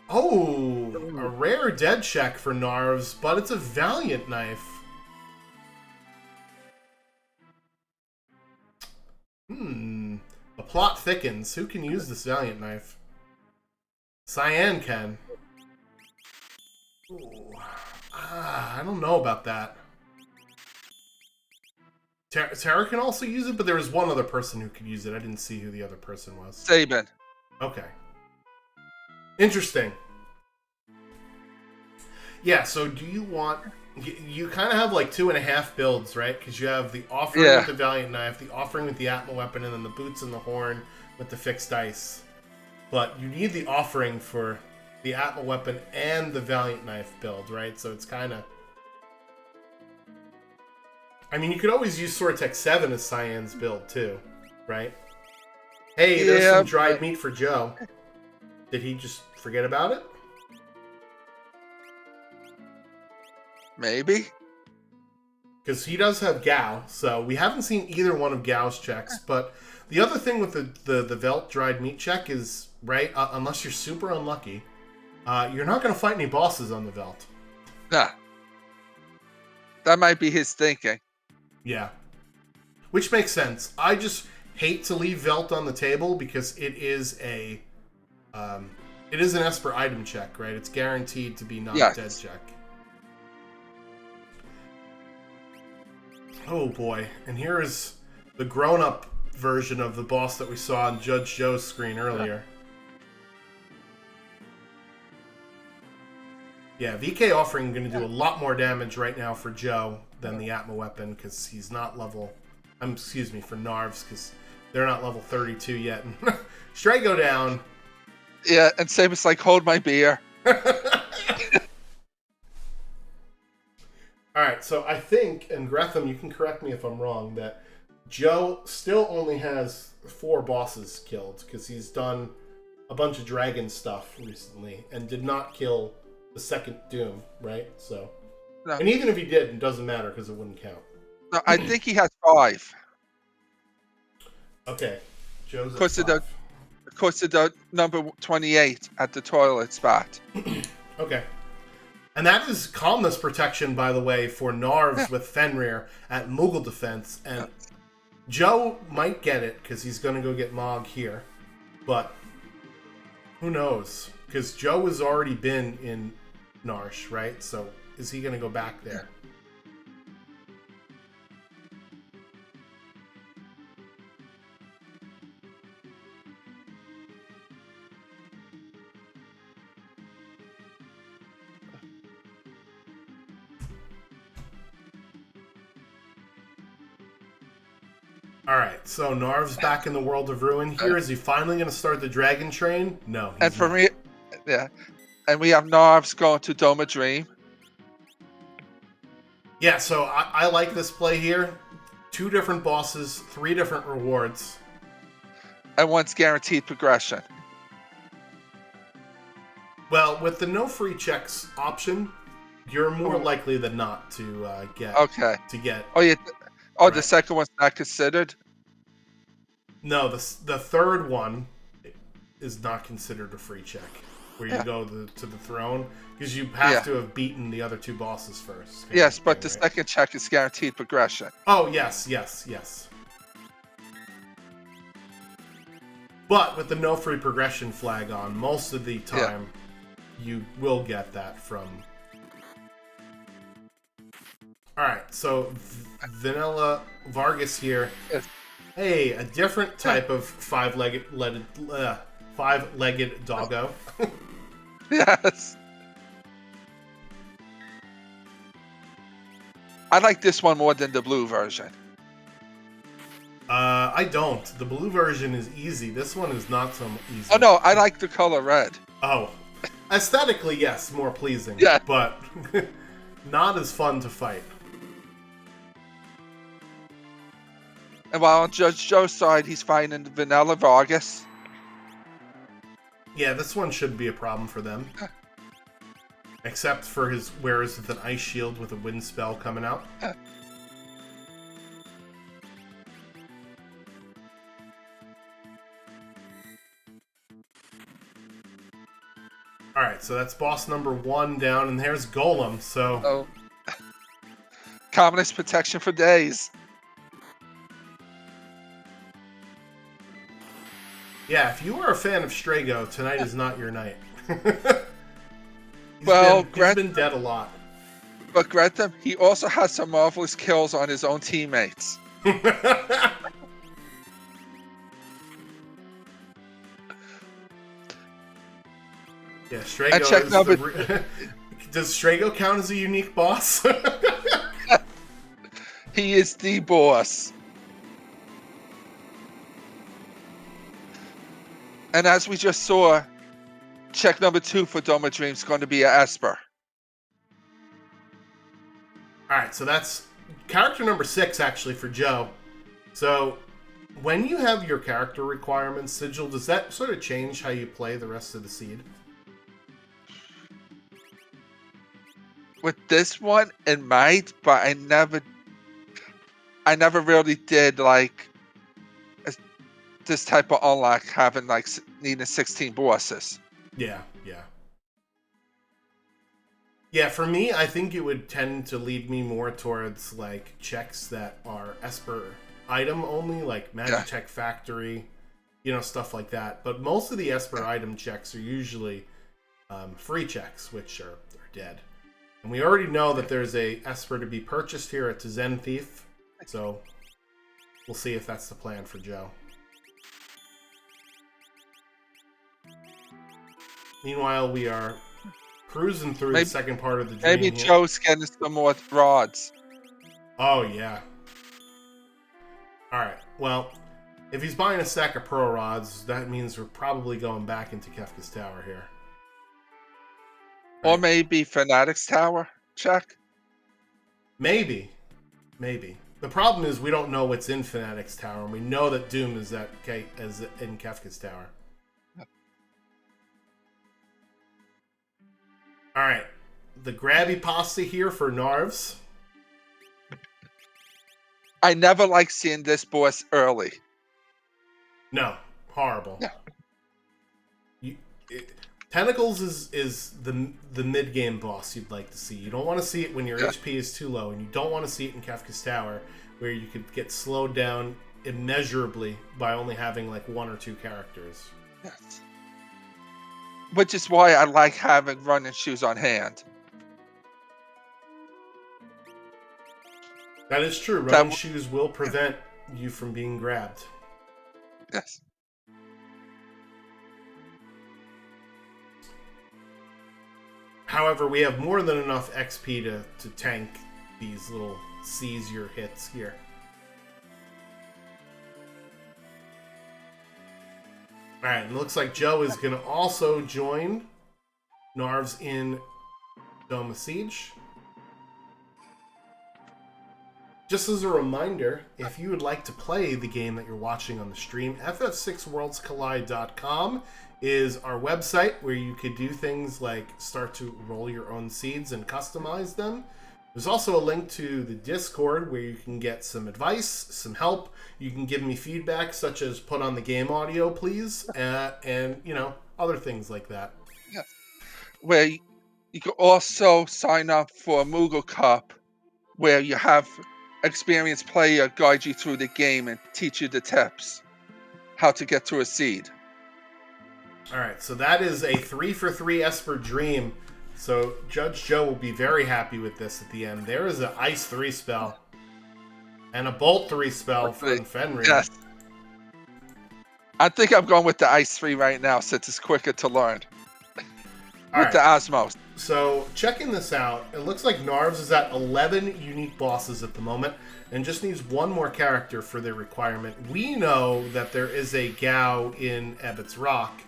Oh, a rare dead check for Narves, but it's a Valiant Knife. The plot thickens. Who can use this Valiant Knife? Cyan can. Ooh. I don't know about that. Tara can also use it, but there was one other person who could use it. I didn't see who the other person was. Sabin. Okay. Interesting. Yeah, so do you want... You kind of have like 2.5 builds, right? Because you have the offering with the Valiant Knife, the offering with the Atma Weapon, and then the boots and the horn with the fixed dice. But you need the offering for the Atma Weapon and the Valiant Knife build, right? So it's kind of... I mean, you could always use Sword Tech 7 as Cyan's build, too, right? Hey, there's some dried meat for Joe. Did he just forget about it? Maybe. Because he does have Gao, so we haven't seen either one of Gao's checks. But the other thing with the Velt dried meat check is, right, unless you're super unlucky, you're not going to fight any bosses on the Velt. Nah. That might be his thinking. Yeah. Which makes sense. I just hate to leave Velt on the table because it is an Esper item check, right? It's guaranteed to be not a dead check. Oh boy, and here is the grown-up version of the boss that we saw on Judge Joe's screen earlier. Yeah, VK Offering going to do a lot more damage right now for Joe than the Atma Weapon, because he's not level... excuse me, for Narves, because they're not level 32 yet. Stray go down. Yeah, and Sabin's like, hold my beer. Alright, so I think, and Gretham, you can correct me if I'm wrong, that Joe still only has 4 bosses killed, because he's done a bunch of dragon stuff recently, and did not kill the second Doom, right? So, no. And even if he did, it doesn't matter, because it wouldn't count. No, I think he has 5. Okay, Joe's at 5. Because of the number 28 at the toilet spot. Okay. And that is calmness protection, by the way, for Narves with Fenrir at Moogle Defense. And Joe might get it, because he's going to go get Mog here. But who knows? Because Joe has already been in Narsh, right? So is he going to go back there? Alright, so Narv's back in the world of ruin here. Is he finally going to start the dragon train? No. And for me, and we have Narv's going to Doma Dream. Yeah, so I like this play here. 2 different bosses, 3 different rewards. And one's guaranteed progression. Well, with the no free checks option, You're more likely than not to get. Okay. To get. Oh yeah. Oh, Right. the second one's not considered. No, the third one is not considered a free check, where you go to the throne, because you have to have beaten the other two bosses first. Yes, but the second check is guaranteed progression. Oh, yes. But with the no free progression flag on, most of the time, you will get that from... Alright, so Vanilla Vargas here. Yes. Hey, a different type of five-legged doggo. Yes. I like this one more than the blue version. I don't. The blue version is easy. This one is not so easy. Oh no, I like the color red. Oh. Aesthetically, yes, more pleasing. Yeah. But not as fun to fight. And while on Judge Joe's side, he's fighting Vanilla Vargas. Yeah, this one shouldn't be a problem for them. Except for his wears with an ice shield with a wind spell coming out. Alright, so that's boss number 1 down, and there's Golem, so... Oh. Communist protection for days. Yeah, if you are a fan of Strago, tonight is not your night. He's been dead a lot. But Grantham, he also has some marvelous kills on his own teammates. Yeah, Strago and check number... Does Strago count as a unique boss? He is the boss. And as we just saw, check number 2 for Doma Dream is going to be an Esper. Alright, so that's character number 6, actually, for Joe. So, when you have your character requirements, Sigil, does that sort of change how you play the rest of the seed? With this one, it might, but I never really did, like, this type of unlock having, like, needing 16 bosses. Yeah. Yeah, for me, I think it would tend to lead me more towards, like, checks that are Esper item only, like Magitech Factory, stuff like that. But most of the Esper item checks are usually free checks, which are dead. And we already know that there's a Esper to be purchased here at Zen Thief, so we'll see if that's the plan for Joe. Meanwhile, we are cruising through the second part of the dream. Maybe Joe's getting some more rods. Oh, yeah. Alright, well, if he's buying a stack of Pro Rods, that means we're probably going back into Kefka's Tower here. Or maybe Fanatic's Tower check? Maybe. The problem is we don't know what's in Fanatic's Tower, and we know that Doom is in Kefka's Tower. Alright, the grabby pasta here for Narves. I never like seeing this boss early. No, horrible. No. Tentacles is the mid-game boss you'd like to see. You don't want to see it when your HP is too low, and you don't want to see it in Kefka's Tower, where you could get slowed down immeasurably by only having like 1 or 2 characters. Yes. Which is why I like having running shoes on hand. That is true. Running shoes will prevent you from being grabbed. Yes. However, we have more than enough XP to tank these little seize your hits here. Alright, it looks like Joe is going to also join Narves in Doma Siege. Just as a reminder, if you would like to play the game that you're watching on the stream, ff6worldscollide.com is our website where you could do things like start to roll your own seeds and customize them. There's also a link to the Discord where you can get some advice, some help. You can give me feedback, such as put on the game audio, please, and other things like that. Yes. Where you can also sign up for a Moogle Cup, where you have experienced player guide you through the game and teach you the tips how to get to a seed. All right, so that is a 3-for-3 Esper Dream. So Judge Joe will be very happy with this at the end. There is an Ice 3 spell and a Bolt 3 spell from Fenrir. Yes. I think I'm going with the Ice 3 right now since it's quicker to learn. With the Osmos. So checking this out, it looks like Narves is at 11 unique bosses at the moment and just needs one more character for their requirement. We know that there is a Gao in Ebbett's Rock.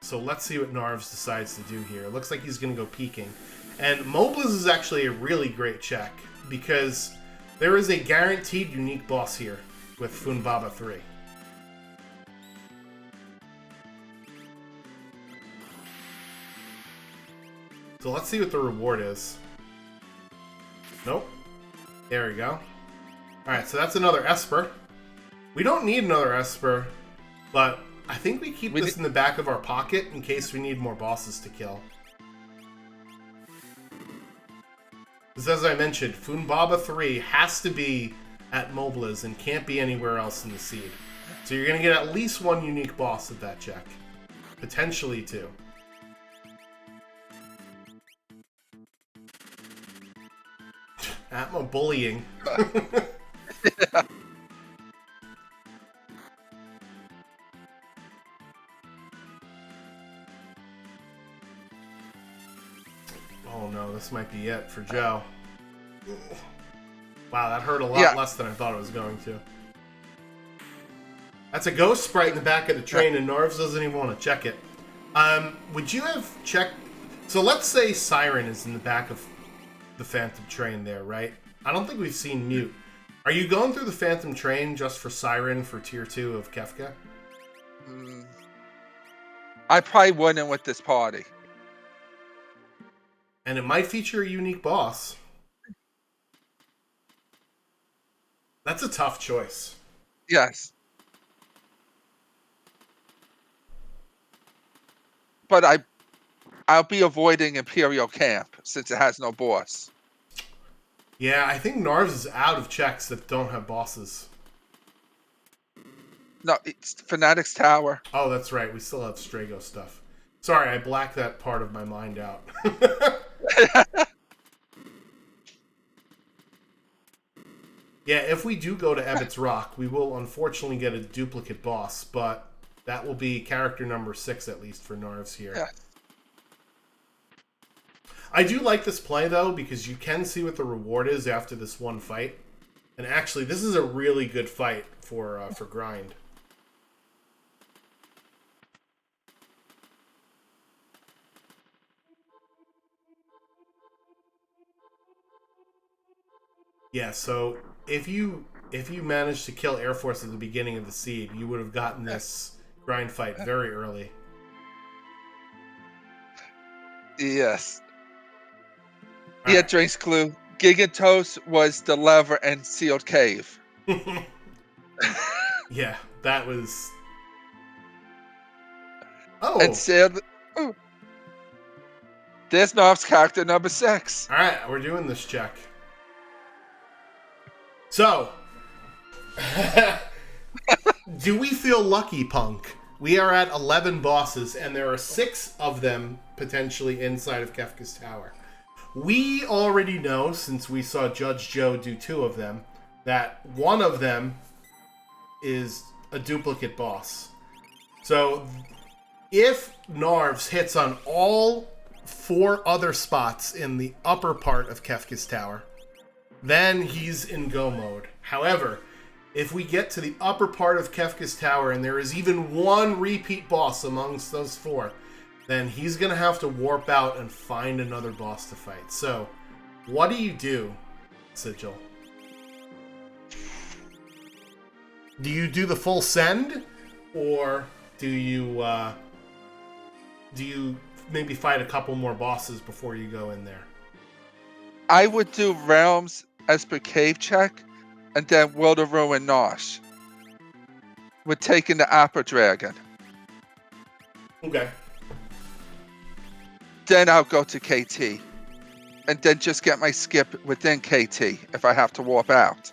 So let's see what Narves decides to do here. It looks like he's going to go peeking. And Mobliz is actually a really great check because there is a guaranteed unique boss here with Funbaba 3. So let's see what the reward is. Nope. There we go. Alright, so that's another Esper. We don't need another Esper, but I think we keep this in the back of our pocket in case we need more bosses to kill. Because as I mentioned, Funbaba 3 has to be at Mobliz and can't be anywhere else in the seed. So you're going to get at least one unique boss at that check. Potentially two. Atma bullying. Yeah. Oh no, this might be it for Joe. Wow, that hurt a lot less than I thought it was going to. That's a ghost sprite in the back of the train, and Narves doesn't even want to check it. Would you have checked... So let's say Siren is in the back of the Phantom Train there, right? I don't think we've seen Mute. Are you going through the Phantom Train just for Siren for Tier 2 of Kefka? I probably wouldn't with this party. And it might feature a unique boss. That's a tough choice. Yes. But I'll be avoiding Imperial Camp since it has no boss. Yeah, I think Narves is out of checks that don't have bosses. No, it's Fanatic's Tower. Oh, that's right. We still have Strago stuff. Sorry, I blacked that part of my mind out. Yeah, if we do go to Ebbett's Rock, we will unfortunately get a duplicate boss, but that will be character number 6 at least for Narves here. Yeah. I do like this play, though, because you can see what the reward is after this one fight. And actually, this is a really good fight for Grind. Yeah, so if you managed to kill Air Force at the beginning of the seed, you would have gotten this Grind fight very early. Yes. Yeah, Drake's clue. Gigatos was the lever and sealed cave. Yeah, that was... Oh! And sealed... Ooh. There's Narves character number 6. Alright, we're doing this check. So, do we feel lucky, Punk? We are at 11 bosses, and there are 6 of them potentially inside of Kefka's Tower. We already know, since we saw Judge Joe do 2 of them, that one of them is a duplicate boss. So, if Narves hits on all 4 other spots in the upper part of Kefka's Tower, then he's in go mode. However, if we get to the upper part of Kefka's Tower and there is even one repeat boss amongst those 4, then he's going to have to warp out and find another boss to fight. So, what do, Sigil? Do you do the full send? Or do you maybe fight a couple more bosses before you go in there? I would do Realms Esper Cave check, and then World of Ruin Nosh. With taking the Apple Dragon. Okay. Then I'll go to KT. And then just get my skip within KT if I have to warp out.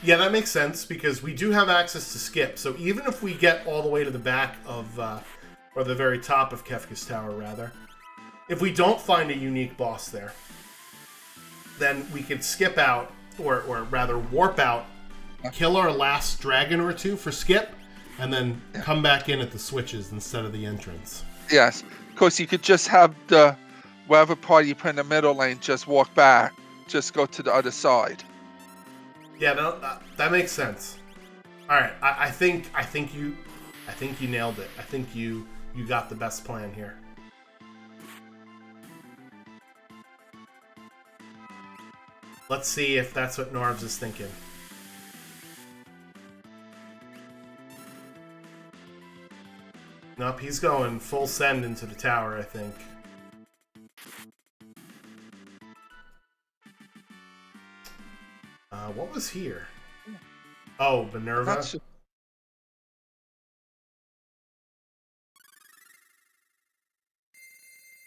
Yeah, that makes sense, because we do have access to skip. So even if we get all the way to the back of, or the very top of Kefka's Tower, rather, if we don't find a unique boss there, then we could skip out, or rather warp out, kill our last dragon or two for skip, and then come back in at the switches instead of the entrance. Yes, because you could just have the whatever party you put in the middle lane just walk back, just go to the other side. Yeah, no, that makes sense. All right, I think you nailed it. I think you got the best plan here. Let's see if that's what Narves is thinking. Nope, he's going full send into the tower, I think. What was here? Oh, Minerva.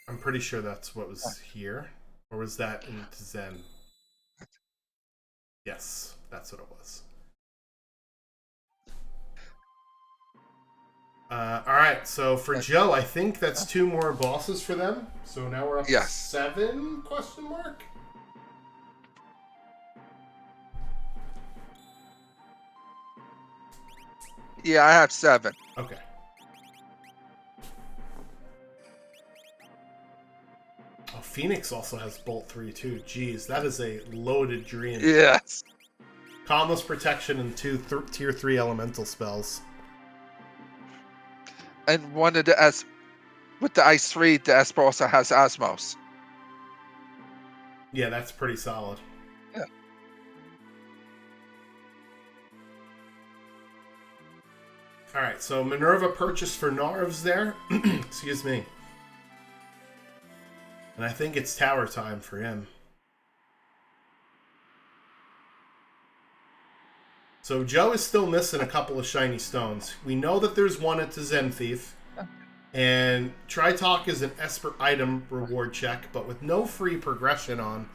I'm pretty sure that's what was here. Or was that in Zen? Yes, that's what it was. Alright, so for Joe, I think that's 2 more bosses for them. So now we're up to 7, question mark? Yeah, I have 7. Okay. Oh, Phoenix also has Bolt 3 too. Jeez, that is a loaded dream. Yes. Calmless Protection and 2 tier 3 elemental spells. And one of the with the Ice 3, the Esper also has Osmos. Yeah, that's pretty solid. Yeah. Alright, so Minerva purchased for Narves there. Excuse me. And I think it's tower time for him. So Joe is still missing a couple of shiny stones. We know that there's one at the Zen Thief. And Tritalk is an Esper item reward check, but with no free progression on,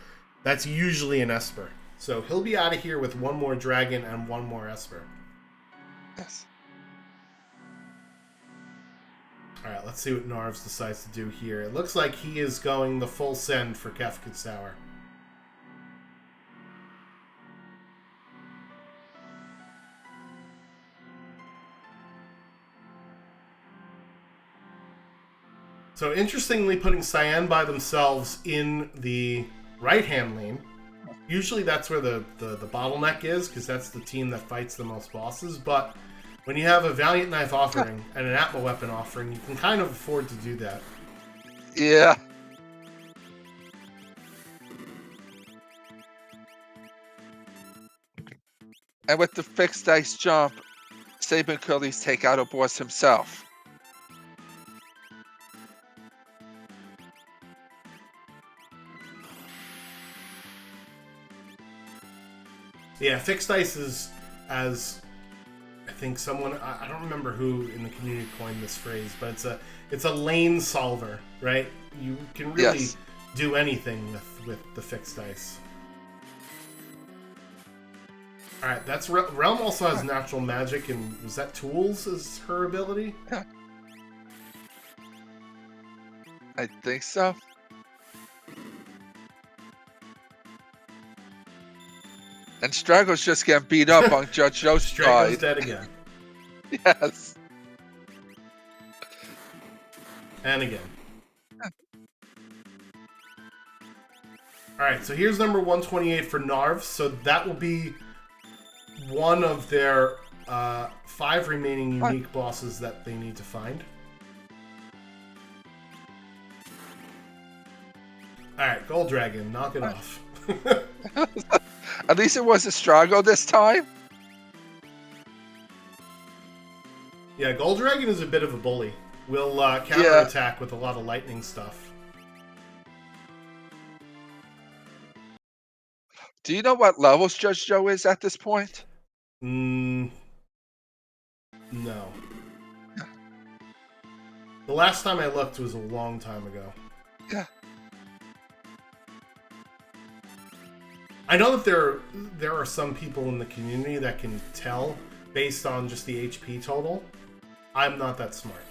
that's usually an Esper. So he'll be out of here with 1 more dragon and 1 more Esper. Yes. Alright, let's see what Narves decides to do here. It looks like he is going the full send for Kefka's Tower. So interestingly, putting Cyan by themselves in the right-hand lane, usually that's where the bottleneck is, because that's the team that fights the most bosses, but when you have a Valiant Knife offering and an Atma Weapon offering, you can kind of afford to do that. Yeah. And with the fixed dice jump, Saban Curly's take out a boss himself. Yeah, fixed dice is, as I think someone, I don't remember who in the community coined this phrase, but it's a lane solver, right? You can really do anything with the fixed dice. Alright, that's Realm also has natural magic, and was that tools as her ability? Yeah. I think so. And Straggle's just getting beat up on Judge Joe's Straggle's side. dead again. Yes. And again. Alright, so here's number 128 for Narv. So that will be one of their 5 remaining unique bosses that they need to find. Alright, Gold Dragon, knock it off. At least it was a struggle this time. Yeah, Gold Dragon is a bit of a bully. Will counterattack with a lot of lightning stuff. Do you know what levels Judge Joe is at this point? No. The last time I looked was a long time ago. Yeah. I know that there are some people in the community that can tell based on just the HP total. I'm not that smart.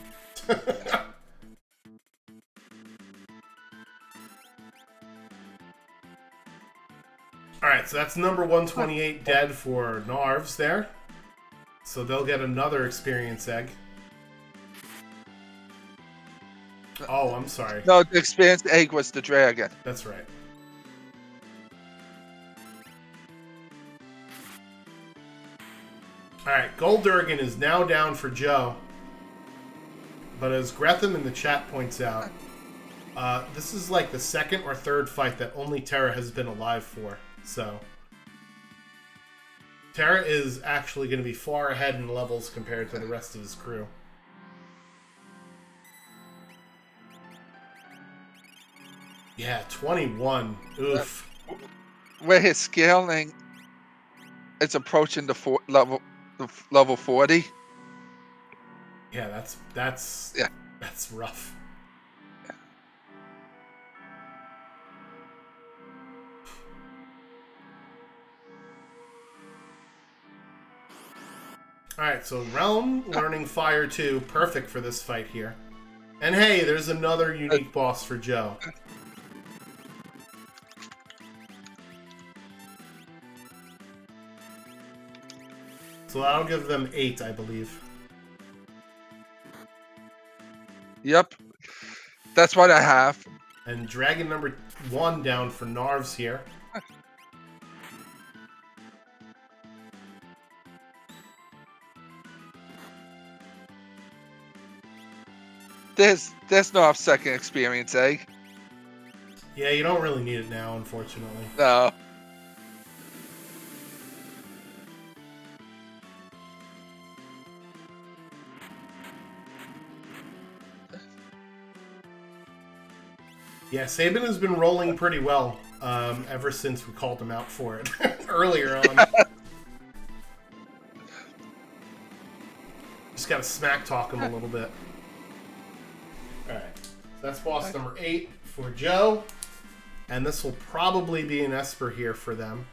Alright, so that's number 128 dead for Narves there. So they'll get another experience egg. Oh, I'm sorry. No, the experience egg was the dragon. That's right. Alright, Goldurgan is now down for Joe. But as Gretham in the chat points out, this is like the second or third fight that only Terra has been alive for. So, Terra is actually going to be far ahead in levels compared to the rest of his crew. Yeah, 21. Oof. Where his scaling is approaching the level 40. Yeah, that's rough. Alright, so Realm learning Fire 2, perfect for this fight here. And hey, there's another unique boss for Joe. So that'll give them 8, I believe. Yep. That's what I have. And Dragon number 1 down for Narves here. There's no second experience egg. Yeah, you don't really need it now, unfortunately. No. Yeah, Sabin has been rolling pretty well ever since we called him out for it earlier on. Just gotta smack talk him a little bit. Alright, that's boss number 8 for Joe. And this will probably be an Esper here for them.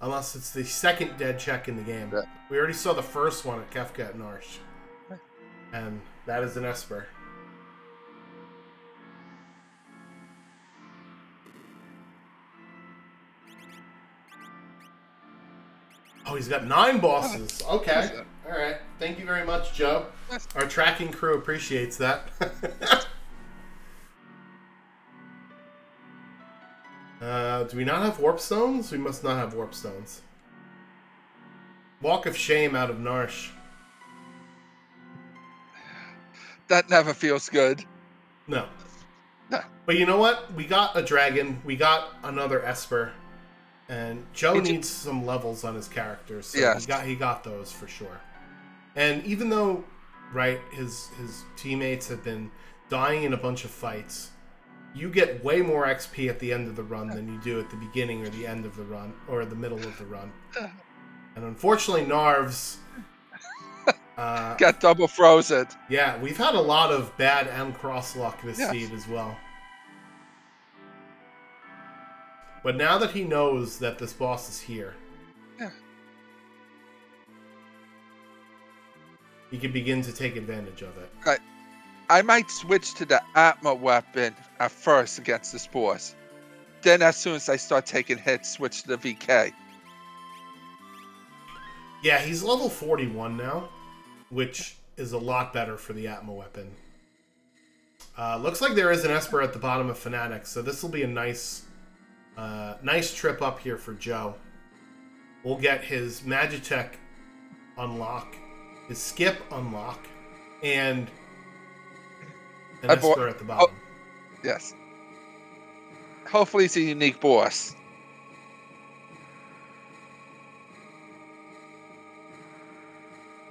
Unless it's the second dead check in the game. Yeah. We already saw the first one at Kefka at Narsh. And that is an Esper. Oh, he's got 9 bosses. Okay. Alright. Thank you very much, Joe. Our tracking crew appreciates that. Do we not have warp stones? We must not have warp stones. Walk of Shame out of Narsh. That never feels good. No. No. But you know what? We got a dragon. We got another Esper. And Joe needs some levels on his characters. So yes. he got those for sure. And even though, right, his teammates have been dying in a bunch of fights, you get way more XP at the end of the run than you do at the beginning or the end of the run, or the middle of the run. And unfortunately, Narves... got double frozen. Yeah, we've had a lot of bad M cross luck this Yes. seed as well. But now that he knows that this boss is here, he can begin to take advantage of it. I might switch to the Atma weapon at first against this boss. Then as soon as I start taking hits, switch to the VK. Yeah, he's level 41 now, which is a lot better for the Atma weapon. Looks like there is an Esper at the bottom of Fanatics, so this will be a nice trip up here for Joe. We'll get his Magitech unlock, his skip unlock, and an Esper at the bottom. Oh, yes. Hopefully it's a unique boss.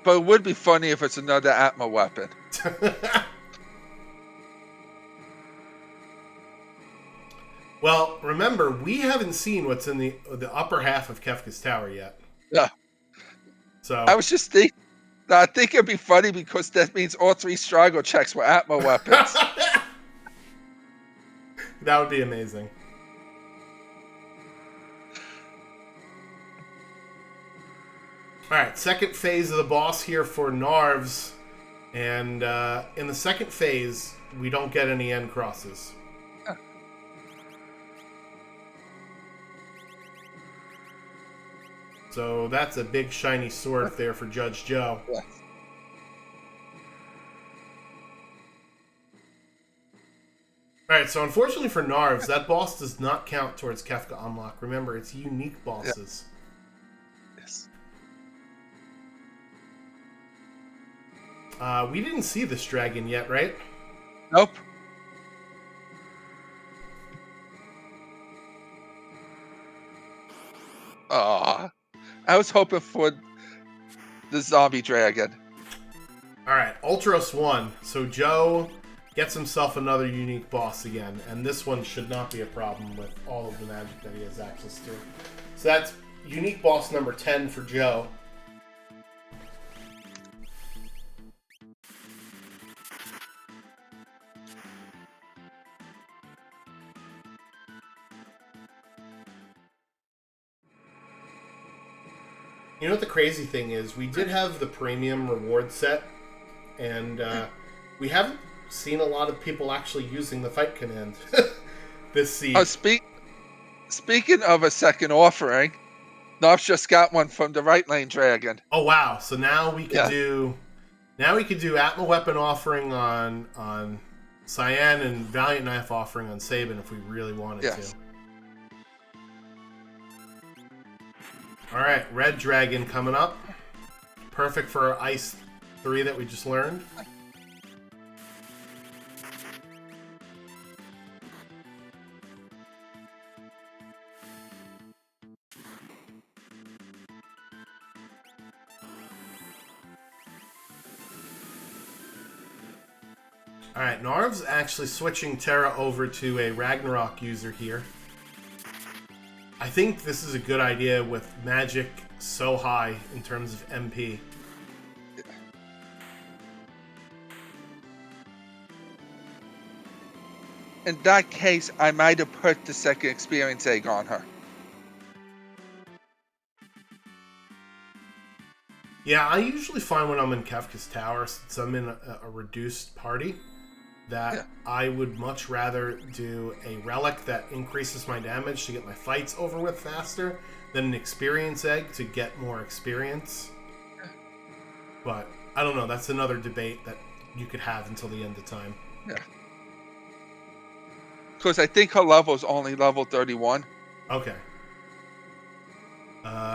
But it would be funny if it's another Atma weapon. Well, remember, we haven't seen what's in the upper half of Kefka's tower yet. Yeah. So I was just thinking. I think it'd be funny because that means all 3 Strago checks were Atma weapons. That would be amazing. Alright, second phase of the boss here for Narves. And in the second phase, we don't get any end crosses. So that's a big shiny sword there for Judge Joe. Yes. Alright, so unfortunately for Narves, that boss does not count towards Kefka unlock. Remember, it's unique bosses. Yes. We didn't see this dragon yet, right? Nope. Aw. I was hoping for the zombie dragon. Alright, Ultros 1. So Joe gets himself another unique boss again, and this one should not be a problem with all of the magic that he has access to. So that's unique boss number 10 for Joe. You know what the crazy thing is? We did have the premium reward set, and we haven't seen a lot of people actually using the fight command this season. Speaking of a second offering, Knopf just got one from the right lane dragon. Oh wow! So now we could do Atma weapon offering on Cyan and Valiant Knife offering on Sabin if we really wanted to. Alright, Red Dragon coming up. Perfect for our Ice 3 that we just learned. Alright, Narv's actually switching Terra over to a Ragnarok user here. I think this is a good idea with magic so high in terms of MP. In that case, I might have put the second experience egg on her. Yeah, I usually find when I'm in Kefka's tower, since I'm in a reduced party, that I would much rather do a relic that increases my damage to get my fights over with faster than an experience egg to get more experience. But I don't know, that's another debate that you could have until the end of time. Yeah. Because I think her level is only level 31. Okay.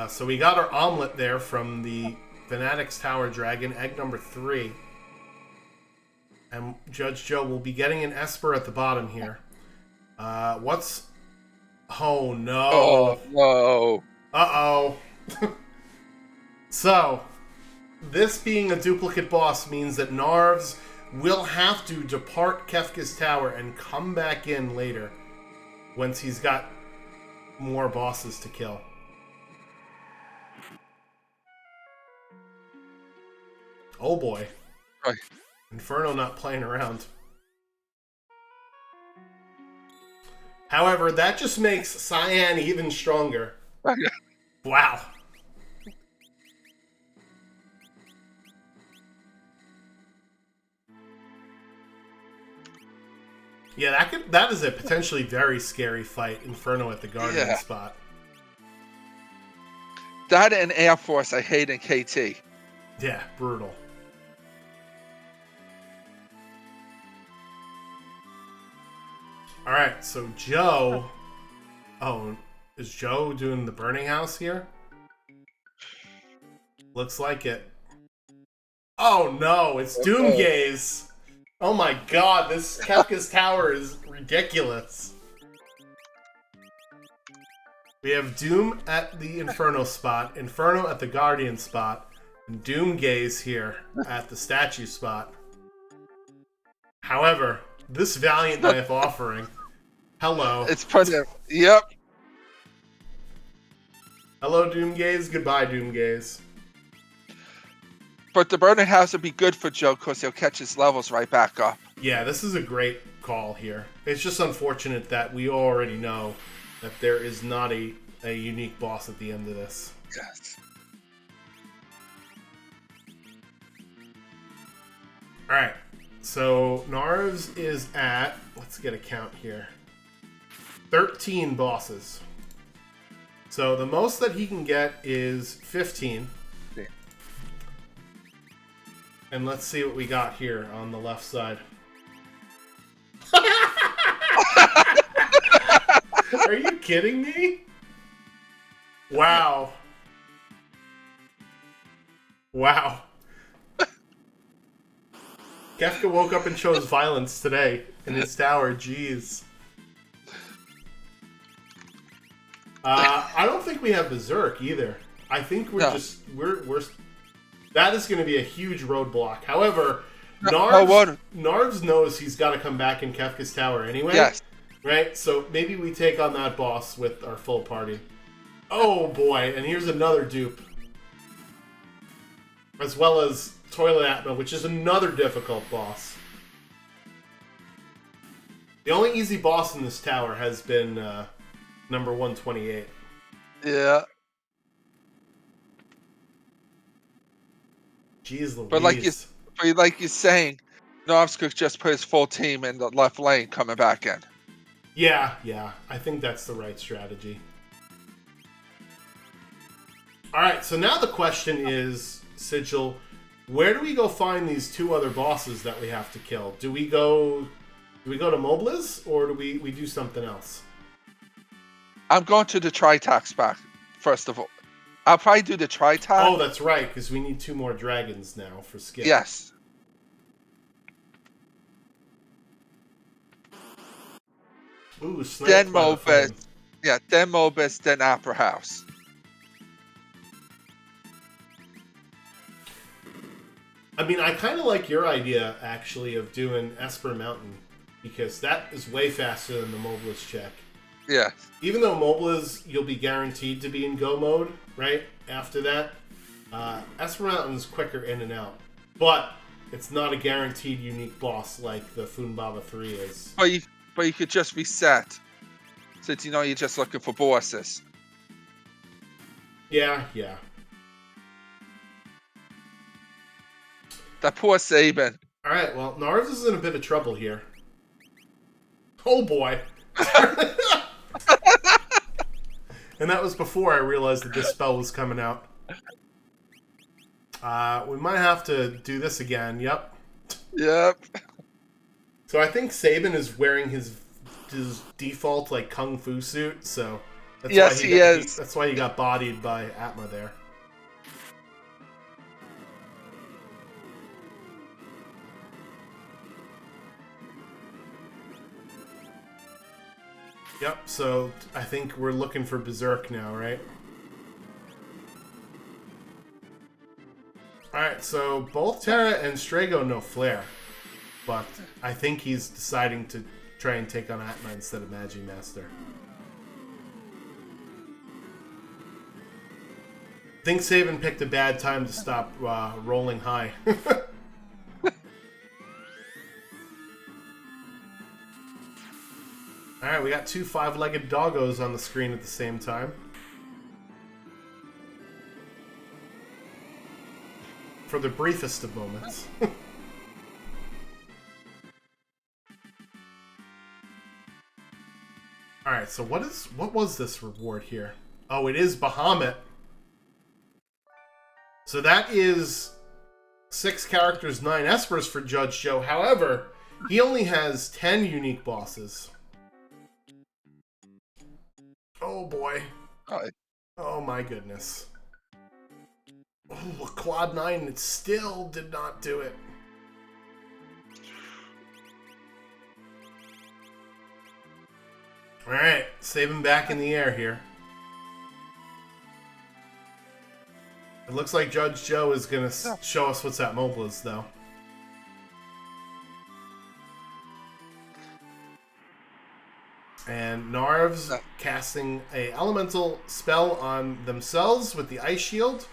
So we got our omelet there from the Fanatics Tower Dragon, egg number 3. And Judge Joe will be getting an Esper at the bottom here. What's... Oh, no. Oh, no. Uh-oh. So, this being a duplicate boss means that Narves will have to depart Kefka's tower and come back in later once he's got more bosses to kill. Oh, boy. Right. Inferno not playing around. However, that just makes Cyan even stronger. Wow. Yeah, that is a potentially very scary fight. Inferno at the Guardian spot. That and Air Force I hate in KT. Yeah, brutal. Alright, so Joe... Oh, is Joe doing the burning house here? Looks like it. Oh no, it's Doomgaze! Oh my god, this Kefka's tower is ridiculous. We have Doom at the Inferno spot, Inferno at the Guardian spot, Doomgaze here at the statue spot. However, this valiant knife offering. Hello. It's pretty. Yep. Hello, Doomgaze. Goodbye, Doomgaze. But the burning house would be good for Joe because he'll catch his levels right back up. Yeah, this is a great call here. It's just unfortunate that we already know that there is not a unique boss at the end of this. Yes. Alright, so Narves is at, let's get a count here, 13 bosses. So the most that he can get is 15. Yeah. And let's see what we got here on the left side. Are you kidding me? Wow. Wow. Kefka woke up and chose violence today in his tower. Jeez. I don't think we have Berserk either. I think we're we're that is going to be a huge roadblock. However, Narves knows he's got to come back in Kefka's tower anyway. Yes. Right? So maybe we take on that boss with our full party. Oh boy, and here's another dupe. As well as Toilet Atma, which is another difficult boss. The only easy boss in this tower has been number 128. Yeah. Jeez Louise. But like you're saying, Narves could just put his full team in the left lane coming back in. Yeah. I think that's the right strategy. Alright, so now the question is, Sigil, where do we go find these two other bosses that we have to kill? Do we go to Mobliz, or do we do something else? I'm going to the Tritax back, first of all. I'll probably do the Tritax. Oh, that's right, because we need 2 more dragons now for Skip. Yes. Ooh, Then Mobius. Yeah, then Mobius, then Opera House. I mean, I kind of like your idea, actually, of doing Esper Mountain, because that is way faster than the Mobliz check. Yeah. Even though Mobliz, you'll be guaranteed to be in go mode, right? After that, Esper Mountain's quicker in and out. But it's not a guaranteed unique boss like the Funbaba 3 is. But you could just reset, since you know you're just looking for bosses. Yeah. That poor Sabin. Alright, well, Narves is in a bit of trouble here. Oh boy. And that was before I realized that this spell was coming out. We might have to do this again. Yep. So I think Sabin is wearing his default like kung fu suit. So that's he is. That's why he got bodied by Atma there. Yep, so I think we're looking for Berserk now, right? Alright, so both Terra and Strago know Flare, but I think he's deciding to try and take on Atma instead of Magic Master. I think Sabin picked a bad time to stop rolling high. Alright, we got 2 5-legged doggos on the screen at the same time. For the briefest of moments. Alright, so what was this reward here? Oh, it is Bahamut. So that is 6 characters, 9 Espers for Judge Joe. However, he only has 10 unique bosses. Oh boy. Oh my goodness. Oh, a quad 9, it still did not do it. Alright, save him back in the air here. It looks like Judge Joe is going to show us what's at Mobila's, though. And Narv's casting a elemental spell on themselves with the Ice Shield.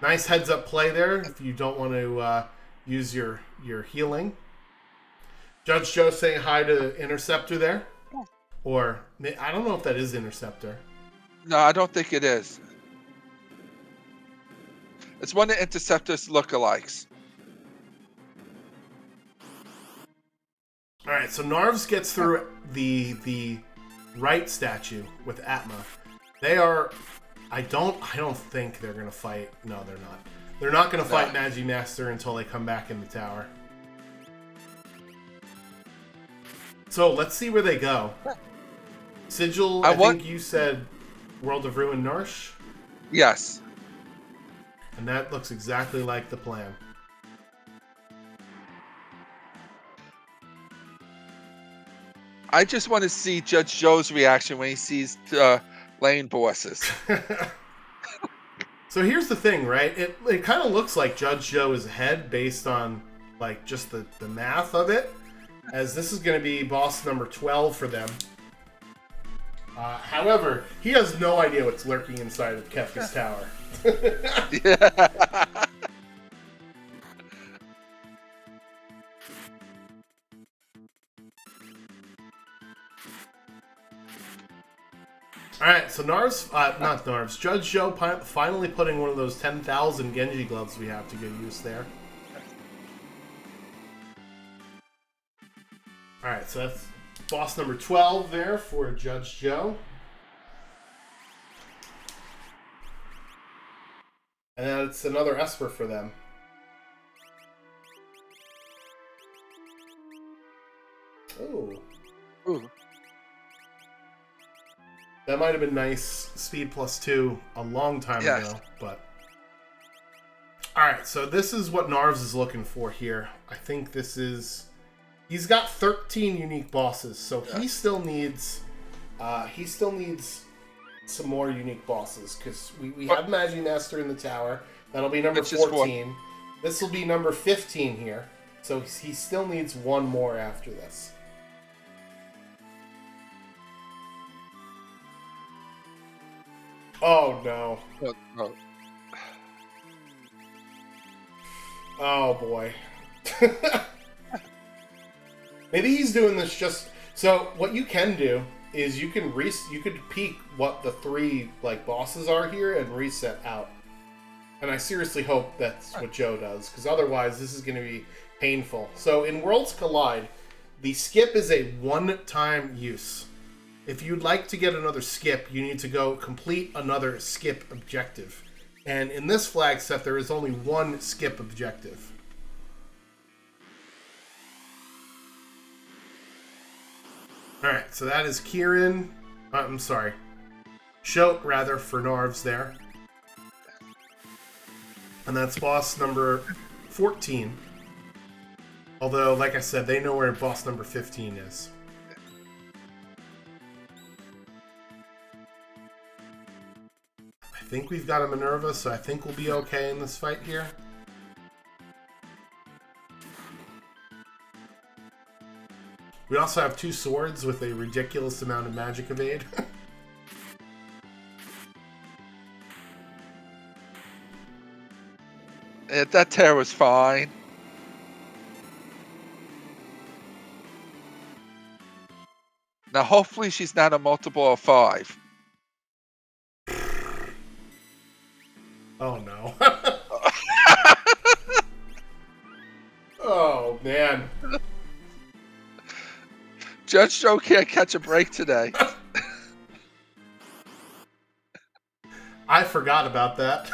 Nice heads-up play there if you don't want to use your healing. Judge Joe saying hi to Interceptor there. Or, I don't know if that is Interceptor. No, I don't think it is. It's one of Interceptor's lookalikes. Alright, so Narvs gets through the right statue with Atma. They are... I don't think they're gonna fight. No, they're not. They're not gonna fight Magi Master until they come back in the tower. So let's see where they go. Sigil, I think you said World of Ruin Narsh? Yes. And that looks exactly like the plan. I just want to see Judge Joe's reaction when he sees lane bosses. So here's the thing, right? It kind of looks like Judge Joe is ahead based on like just the math of it, as this is going to be boss number 12 for them. However, he has no idea what's lurking inside of Kefka's tower. Yeah. Alright, so not Narvs, Judge Joe finally putting one of those 10,000 Genji gloves we have to get used there. Alright, so that's boss number 12 there for Judge Joe. And then it's another Esper for them. Ooh. Ooh. That might have been nice, speed +2 a long time ago, but... Alright, so this is what Narvs is looking for here. I think this is... He's got 13 unique bosses, so he still needs... some more unique bosses, because we have Magi Master in the tower. That'll be number 14. This will be number 15 here, so he still needs one more after this. Oh no. Oh boy. Maybe he's doing this just... So what you can do is you could peek what the 3 like bosses are here and reset out. And I seriously hope that's what Joe does, because otherwise this is going to be painful. So in Worlds Collide, the skip is a one-time use. If you'd like to get another skip, you need to go complete another skip objective. And in this flag set, there is only one skip objective. Alright, so that is Kieran. I'm sorry. Shote, rather, for Narvs there. And that's boss number 14. Although, like I said, they know where boss number 15 is. I think we've got a Minerva, so I think we'll be okay in this fight here. We also have 2 swords with a ridiculous amount of magic evade. That tear was fine. Now, hopefully she's not a multiple of 5. Oh, no. Oh, man. Judge Joe can't catch a break today. I forgot about that.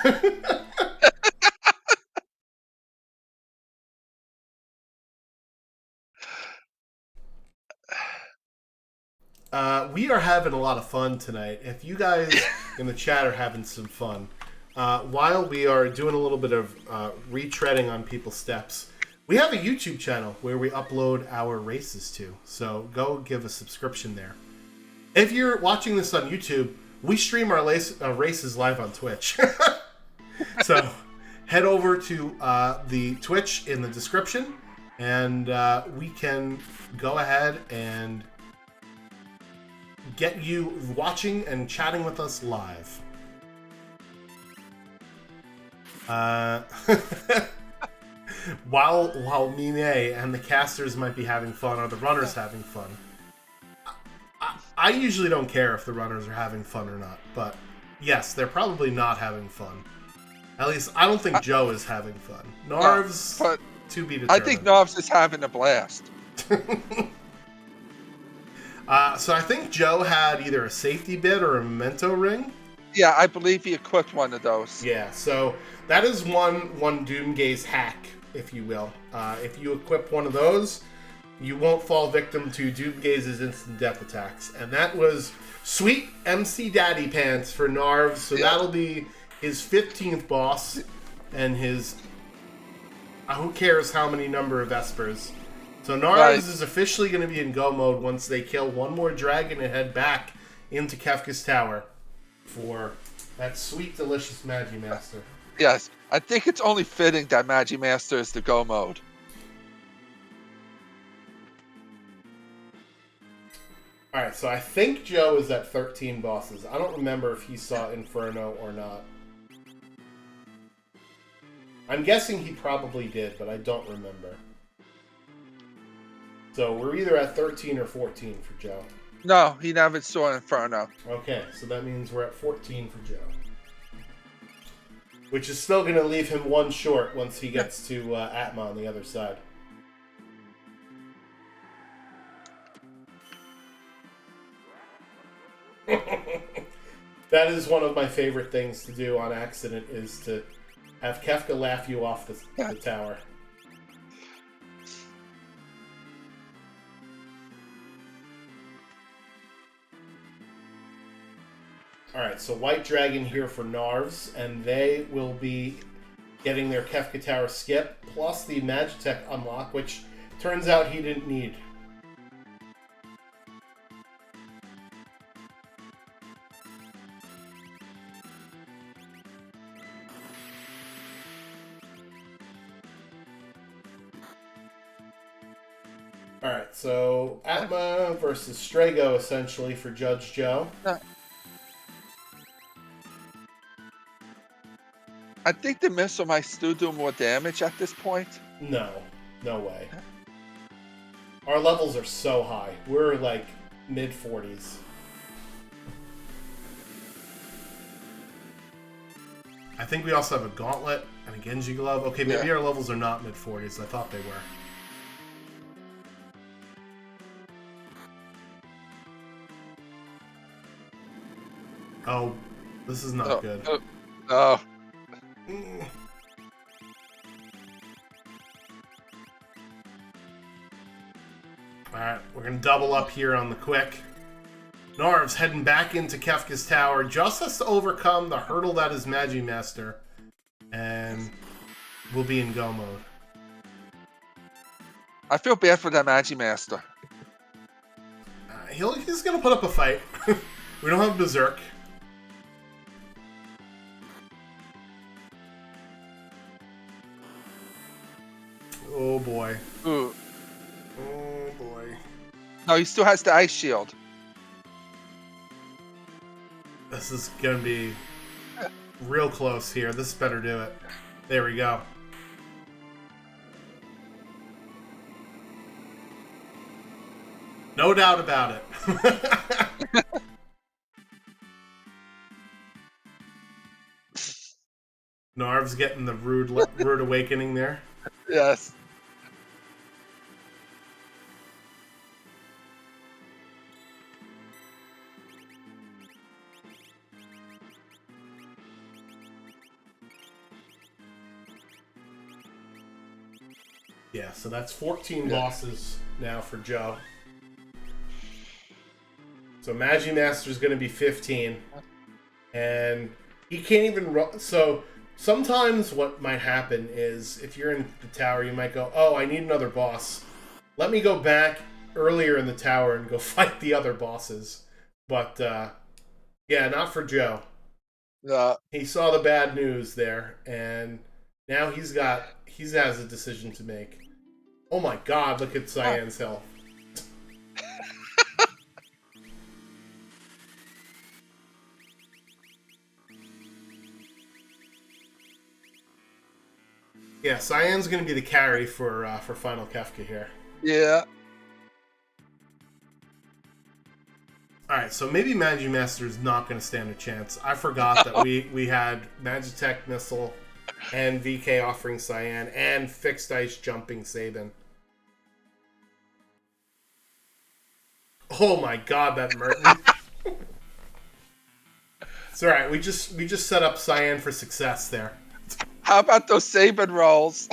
We are having a lot of fun tonight. If you guys in the chat are having some fun, while we are doing a little bit of retreading on people's steps, we have a YouTube channel where we upload our races to. So go give a subscription there. If you're watching this on YouTube, we stream our races live on Twitch. So head over to the Twitch in the description, and we can go ahead and get you watching and chatting with us live. While Mine and the casters might be having fun, or the runners having fun, I usually don't care if the runners are having fun or not, but yes, they're probably not having fun. At least, I don't think Joe is having fun. Narv's, but to be determined. I think Narv's is having a blast. So I think Joe had either a safety bit or a memento ring. Yeah, I believe he equipped one of those. Yeah, so that is one Doomgaze hack, if you will. If you equip one of those, you won't fall victim to Doomgaze's instant death attacks. And that was sweet MC Daddy Pants for Narv, so that'll be his 15th boss, and his... who cares how many number of Vespers. So Narv's is officially going to be in go mode once they kill one more dragon and head back into Kefka's tower for that sweet, delicious Magimaster. Yes, I think it's only fitting that Magimaster is the go mode. Alright, so I think Joe is at 13 bosses. I don't remember if he saw Inferno or not. I'm guessing he probably did, but I don't remember. So we're either at 13 or 14 for Joe. No, he never saw Inferno. Okay, so that means we're at 14 for Joe. Which is still going to leave him one short once he gets to Atma on the other side. That is one of my favorite things to do on accident, is to have Kefka laugh you off the tower. Alright, so White Dragon here for Narv's, and they will be getting their Kefka Tower skip, plus the Magitech unlock, which turns out he didn't need. Alright, so Atma versus Strago, essentially, for Judge Joe. I think the missile might still do more damage at this point. No. No way. Our levels are so high. We're like mid-40s. I think we also have a Gauntlet and a Genji Glove. Okay, maybe our levels are not mid-40s. I thought they were. Oh, this is not good. Oh. Alright, we're going to double up here on the quick. Narv's heading back into Kefka's tower. Just has to overcome the hurdle that is Magimaster. And we'll be in go mode. I feel bad for that Magimaster. He's going to put up a fight. We don't have Berserk. Oh boy. Ooh. Oh boy. No, he still has the ice shield. This is gonna be real close here. This better do it. There we go. No doubt about it. Narv's getting the rude awakening there. Yes. Yeah, so that's 14 losses now for Joe. So Magimaster's going to be 15. And he can't even run. So sometimes what might happen is if you're in the tower, you might go, oh, I need another boss. Let me go back earlier in the tower and go fight the other bosses. But, yeah, not for Joe. He saw the bad news there, and now he has a decision to make. Oh my God! Look at Cyan's health. Yeah, Cyan's going to be the carry for Final Kefka here. Yeah. Alright, so maybe Magimaster is not going to stand a chance. I forgot that we had Magitech Missile and VK offering Cyan and Fixed Ice jumping Sabin. Oh my God, that Merton. It's alright, we just set up Cyan for success there. How about those Sabin rolls?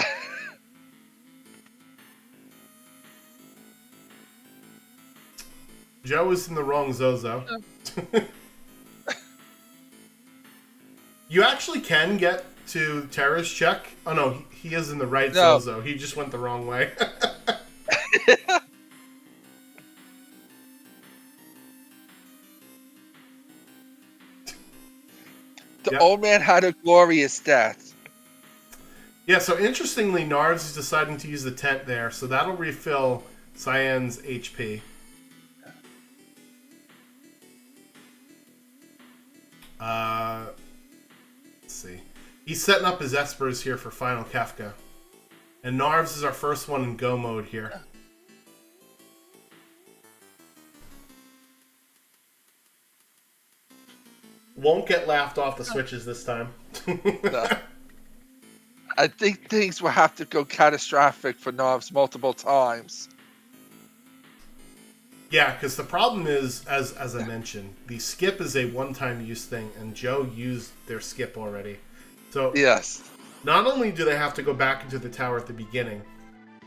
Joe is in the wrong Zozo. You actually can get to Terra's check. Oh no, he is in the right Zozo. He just went the wrong way. The old man had a glorious death. Yeah, so interestingly, Narves is deciding to use the tent there, so that'll refill Cyan's HP. Let's see. He's setting up his Espers here for Final Kefka. And Narves is our first one in go mode here. Won't get laughed off the switches this time. No. I think things will have to go catastrophic for Narves multiple times. Yeah, because the problem is, as I mentioned, the skip is a one-time use thing, and Joe used their skip already. So yes, not only do they have to go back into the tower at the beginning,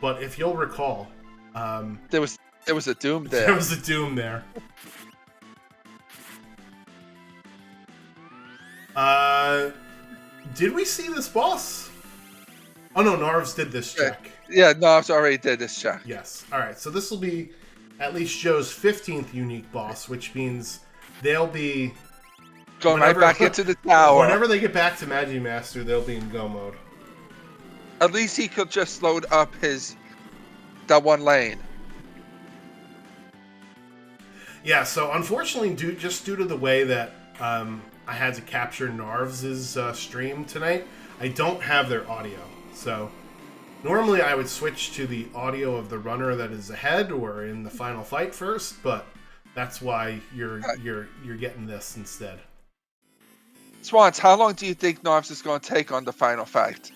but if you'll recall, there was a doom there. There was a doom there. Did we see this boss? Oh no, Narves did this check. Yeah, Narves already did this check. Yes. Alright, so this will be at least Joe's 15th unique boss, which means they'll be going right back into the tower. Whenever they get back to Magimaster, they'll be in go mode. At least he could just load up that one lane. Yeah, so unfortunately, just due to the way that I had to capture Narves' stream tonight, I don't have their audio. So normally I would switch to the audio of the runner that is ahead or in the final fight first, but that's why you're getting this instead. Swans, how long do you think Narves is going to take on the final fight?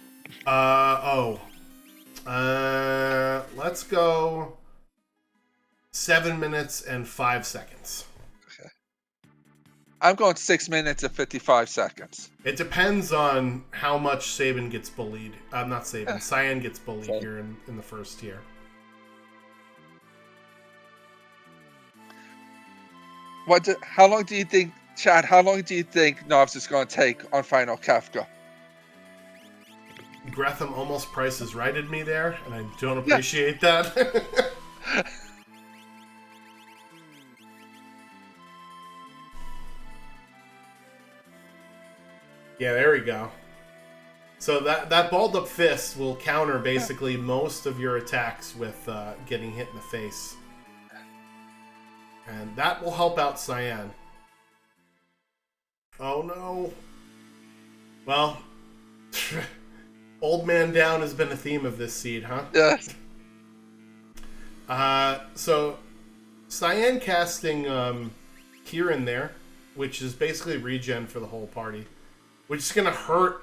Let's go 7 minutes and 5 seconds. Okay. I'm going 6 minutes and 55 seconds. It depends on how much Sabin gets bullied. Not Sabin, Cyan gets bullied here in the first tier. How long do you think, Chad, how long do you think Narves is going to take on Final Kefka? Gretham almost prices righted me there, and I don't appreciate that. Yeah, there we go. So that balled up fist will counter basically most of your attacks with getting hit in the face. And that will help out Cyan. Oh no. Well, old man down has been a theme of this seed, huh? Yes. So Cyan casting Kieran there, which is basically regen for the whole party, which is gonna hurt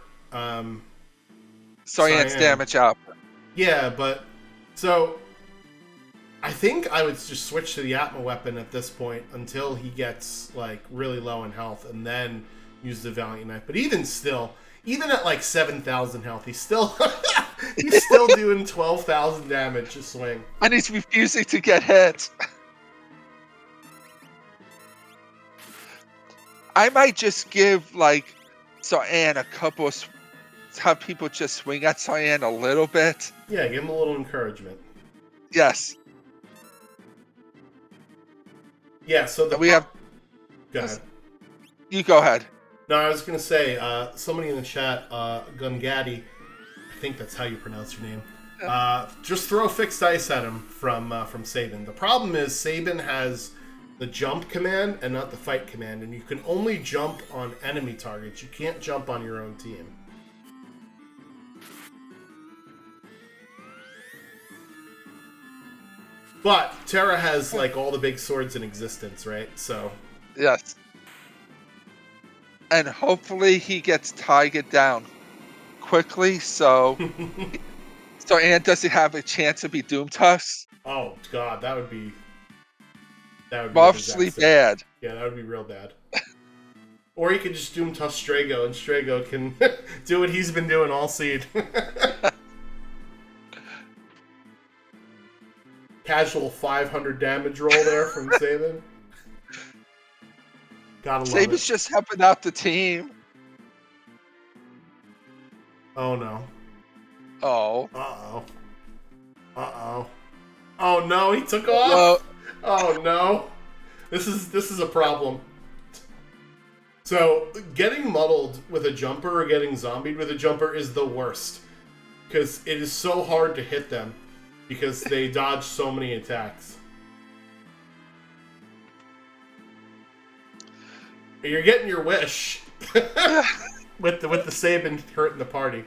Cyan's damage up. Yeah, but so I think I would just switch to the Atma weapon at this point until he gets like really low in health, and then use the Valiant Knife. But even still, even at like 7,000 health, he's still doing 12,000 damage a swing, and he's refusing to get hit. I might just give like Cyan a couple of have people just swing at Cyan a little bit. Yeah, give him a little encouragement. Yes. Yeah, so we have. Go ahead. You go ahead. No, I was gonna say, somebody in the chat, Gungadi, I think that's how you pronounce your name. Just throw fixed ice at him from Sabin. The problem is Sabin has the jump command and not the fight command, and you can only jump on enemy targets. You can't jump on your own team. But Terra has like all the big swords in existence, right? So Yes. And hopefully he gets Tiger down quickly, so Anne doesn't have a chance to be Doom Tusk. oh god, that would be a Marvelously disaster. bad. Yeah, that would be real bad. Or he could just Doom Tusk Strago, and Strago can do what he's been doing all seed. Casual 500 damage roll there from Sabin. Gotta love Sabin's it. just helping out the team. Oh no. Oh. Uh-oh. Uh-oh. Oh no, he took off! Well, Oh no. This is a problem. So, getting muddled with a jumper or getting zombied with a jumper is the worst. Because it is so hard to hit them. Because they dodge so many attacks. You're getting your wish. with the Sabin hurting the party.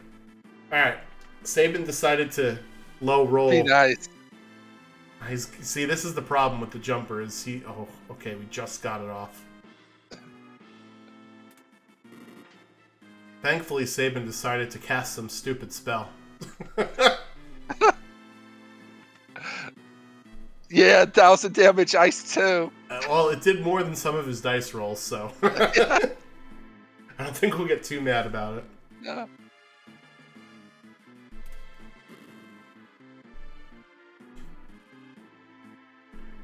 Alright. Sabin decided to low roll. be nice. See, this is the problem with the jumper. Is he? Oh, okay. We just got it off. Thankfully, Sabin decided to cast some stupid spell. Yeah, 1,000 damage ice too. Well, it did more than some of his dice rolls, so I don't think we'll get too mad about it. Yeah.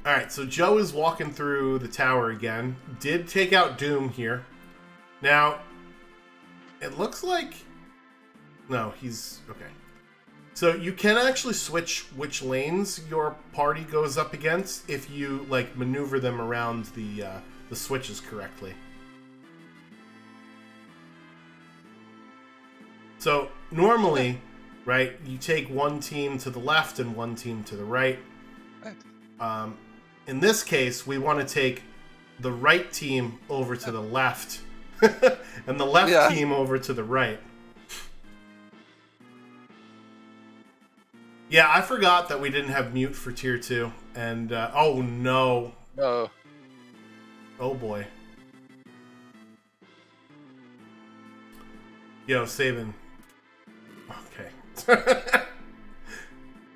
Alright, so Joe is walking through the tower again. Did take out Doom here. Now, it looks like... No, he's... Okay. So you can actually switch which lanes your party goes up against if you, like, maneuver them around the switches correctly. So, normally, right, you take one team to the left and one team to the right. In this case, we want to take the right team over to the left and the left team over to the right. Yeah, I forgot that we didn't have mute for tier 2. And, oh no. No. Oh boy. Yo, Sabin. Okay.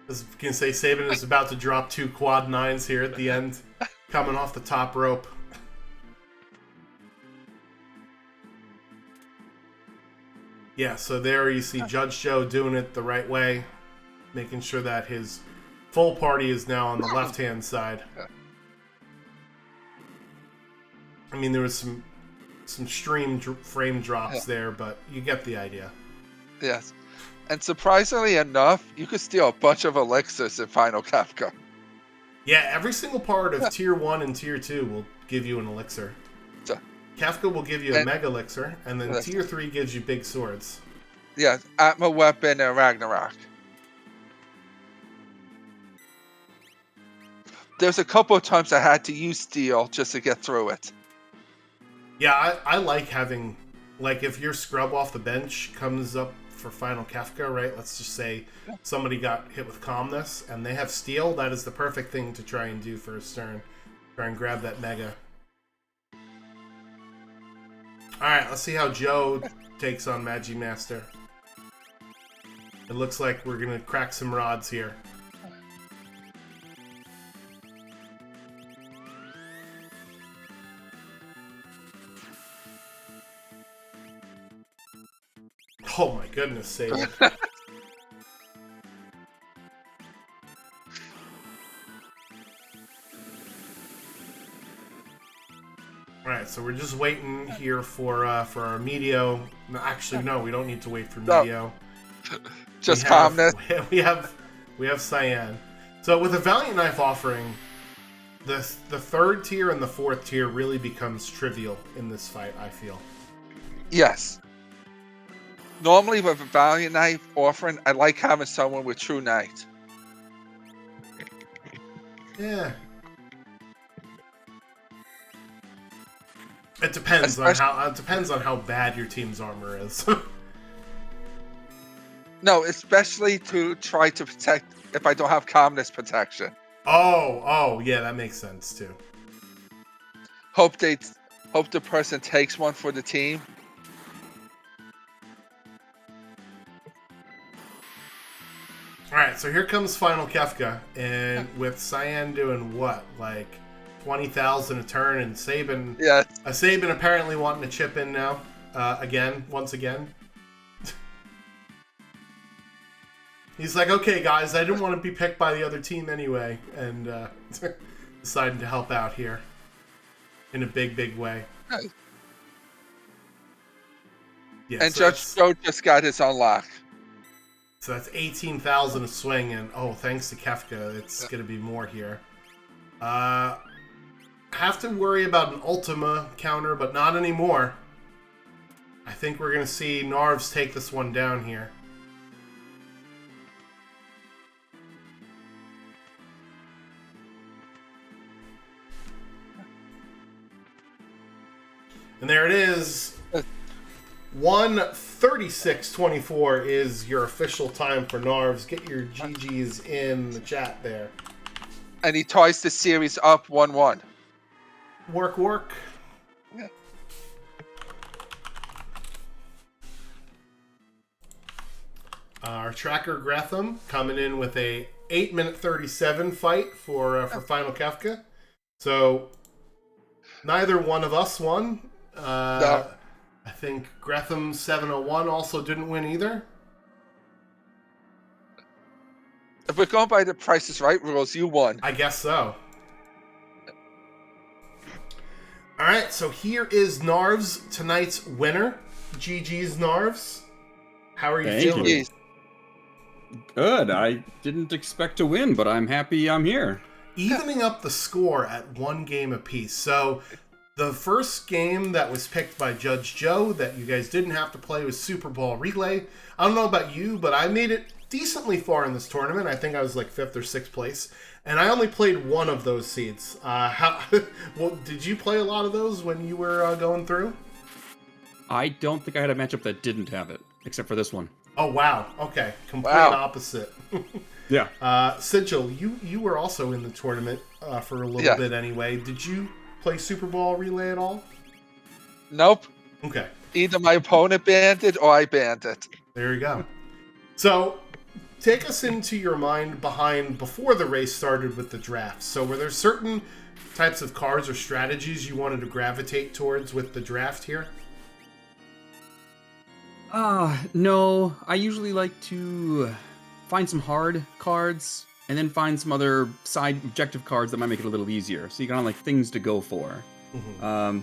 As you can say, Sabin is about to drop 2 quad 9s here at the end. Coming off the top rope. Yeah, so there you see Judge Joe doing it the right way. Making sure that his full party is now on the left-hand side. I mean, there was some frame drops there, but you get the idea. Yes. And surprisingly enough, you could steal a bunch of elixirs in Final Kefka. Yeah, every single part of Tier 1 and Tier 2 will give you an elixir. Kefka will give you a Mega Elixir, and then Tier 3 gives you big swords. Yeah, Atma Weapon and Ragnarok. There's a couple of times I had to use steel just to get through it. Yeah, I like having, like, if your scrub off the bench comes up for Final Kefka, right? Let's just say somebody got hit with calmness and they have steel. That is the perfect thing to try and do for a Stern. Try and grab that Mega. Alright, let's see how Joe takes on Magi Master. It looks like we're going to crack some rods here. Oh my goodness, Sabin. Alright, so we're just waiting here for our Medio. No, actually, no, we don't need to wait for Medio. Just calmness. We have Cyan. So with a Valiant Knife offering, the third tier and the fourth tier really becomes trivial in this fight, I feel. Yes. Normally with a Valiant Knight offering, I like having someone with True Knight. Yeah. It depends on how bad your team's armor is. No, especially to try to protect if I don't have calmness protection. Oh, yeah, that makes sense too. Hope the person takes one for the team. Alright, so here comes Final Kefka, and with Cyan doing what? Like 20,000 a turn, and Sabin... Yes. Sabin apparently wanting to chip in now. Once again. He's like, okay, guys, I didn't want to be picked by the other team anyway, and deciding to help out here in a big, big way. Nice. Yeah, And so Judge Joe just got his unlock. So that's 18,000 a swing, and thanks to Kefka, it's going to be more here. Have to worry about an Ultima counter, but not anymore. I think we're going to see Narves take this one down here. And there it is. 1:36:24 is your official time for Narves. Get your GGs in the chat there. And he ties the series up 1-1. Work. Yeah. Our tracker Gratham coming in with a 8-minute 37 fight for Final Kefka. So neither one of us won. No. I think Gratham 701 also didn't win either. If we're going by the Price is Right rules, you won. I guess so. All right, so here is Narves, tonight's winner. GG's Narves. How are you feeling? You. Good. I didn't expect to win, but I'm happy I'm here. Evening up the score at 1 game apiece. So the first game that was picked by Judge Joe that you guys didn't have to play was Super Bowl Relay. I don't know about you, but I made it decently far in this tournament. I think I was like 5th or 6th place. And I only played one of those seeds. Well, did you play a lot of those when you were going through? I don't think I had a matchup that didn't have it, except for this one. Oh, wow. Okay. Complete opposite. Yeah. Sigil, you were also in the tournament for a little bit anyway. Did you play Super Bowl Relay at all? Nope. Okay. Either my opponent banned it or I banned it. There you go. So, take us into your mind before the race started with the draft. So, were there certain types of cards or strategies you wanted to gravitate towards with the draft here? No. I usually like to find some hard cards and then find some other side objective cards that might make it a little easier. So you got like things to go for. Mm-hmm.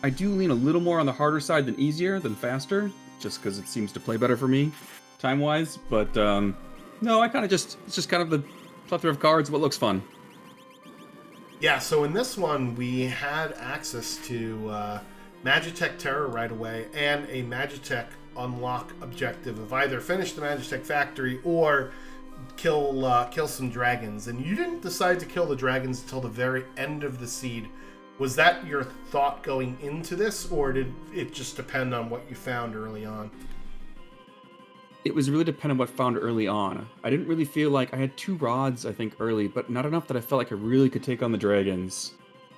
I do lean a little more on the harder side than easier than faster, just because it seems to play better for me, time-wise. But no, I kind of it's just kind of the plethora of cards, what looks fun. Yeah, so in this one, we had access to Magitech Terror right away and a Magitech unlock objective of either finish the Magitech factory or kill some dragons. And you didn't decide to kill the dragons until the very end of the seed. Was that your thought going into this, or did it just depend on what you found early on? It was really dependent on what I found early on. I didn't really feel like I had 2 rods, I think, early, but not enough that I felt like I really could take on the dragons.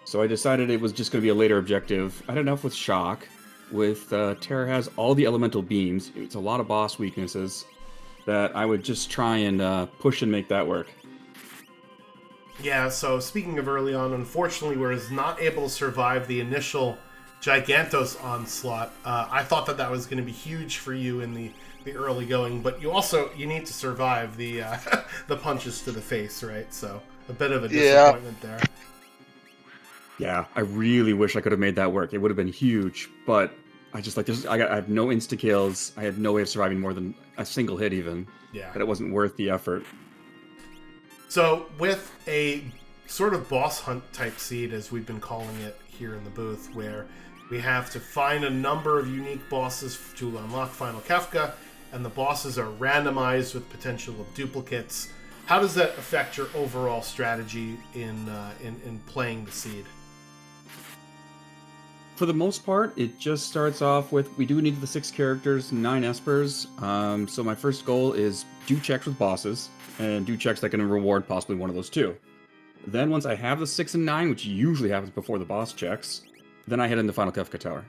So I decided it was just going to be a later objective. I had enough with Shock. With Terra has all the elemental beams. It's a lot of boss weaknesses that I would just try and push and make that work. Yeah, so speaking of early on, unfortunately, was not able to survive the initial Gigantos onslaught. I thought that was going to be huge for you in the early going, but you need to survive the the punches to the face, right? So a bit of a disappointment there. Yeah, I really wish I could have made that work. It would have been huge, but I just I have no insta kills. I had no way of surviving more than a single hit even. Yeah. That it wasn't worth the effort. So with a sort of boss hunt type seed, as we've been calling it here in the booth, where We have to find a number of unique bosses to unlock Final Kefka, and the bosses are randomized with potential of duplicates. How does that affect your overall strategy in playing the seed? For the most part, it just starts off with, we do need the 6 characters, 9 espers. So my first goal is do checks with bosses, and do checks that can reward possibly one of those 2. Then once I have the 6 and 9, which usually happens before the boss checks, then I head into Final Kefka Tower.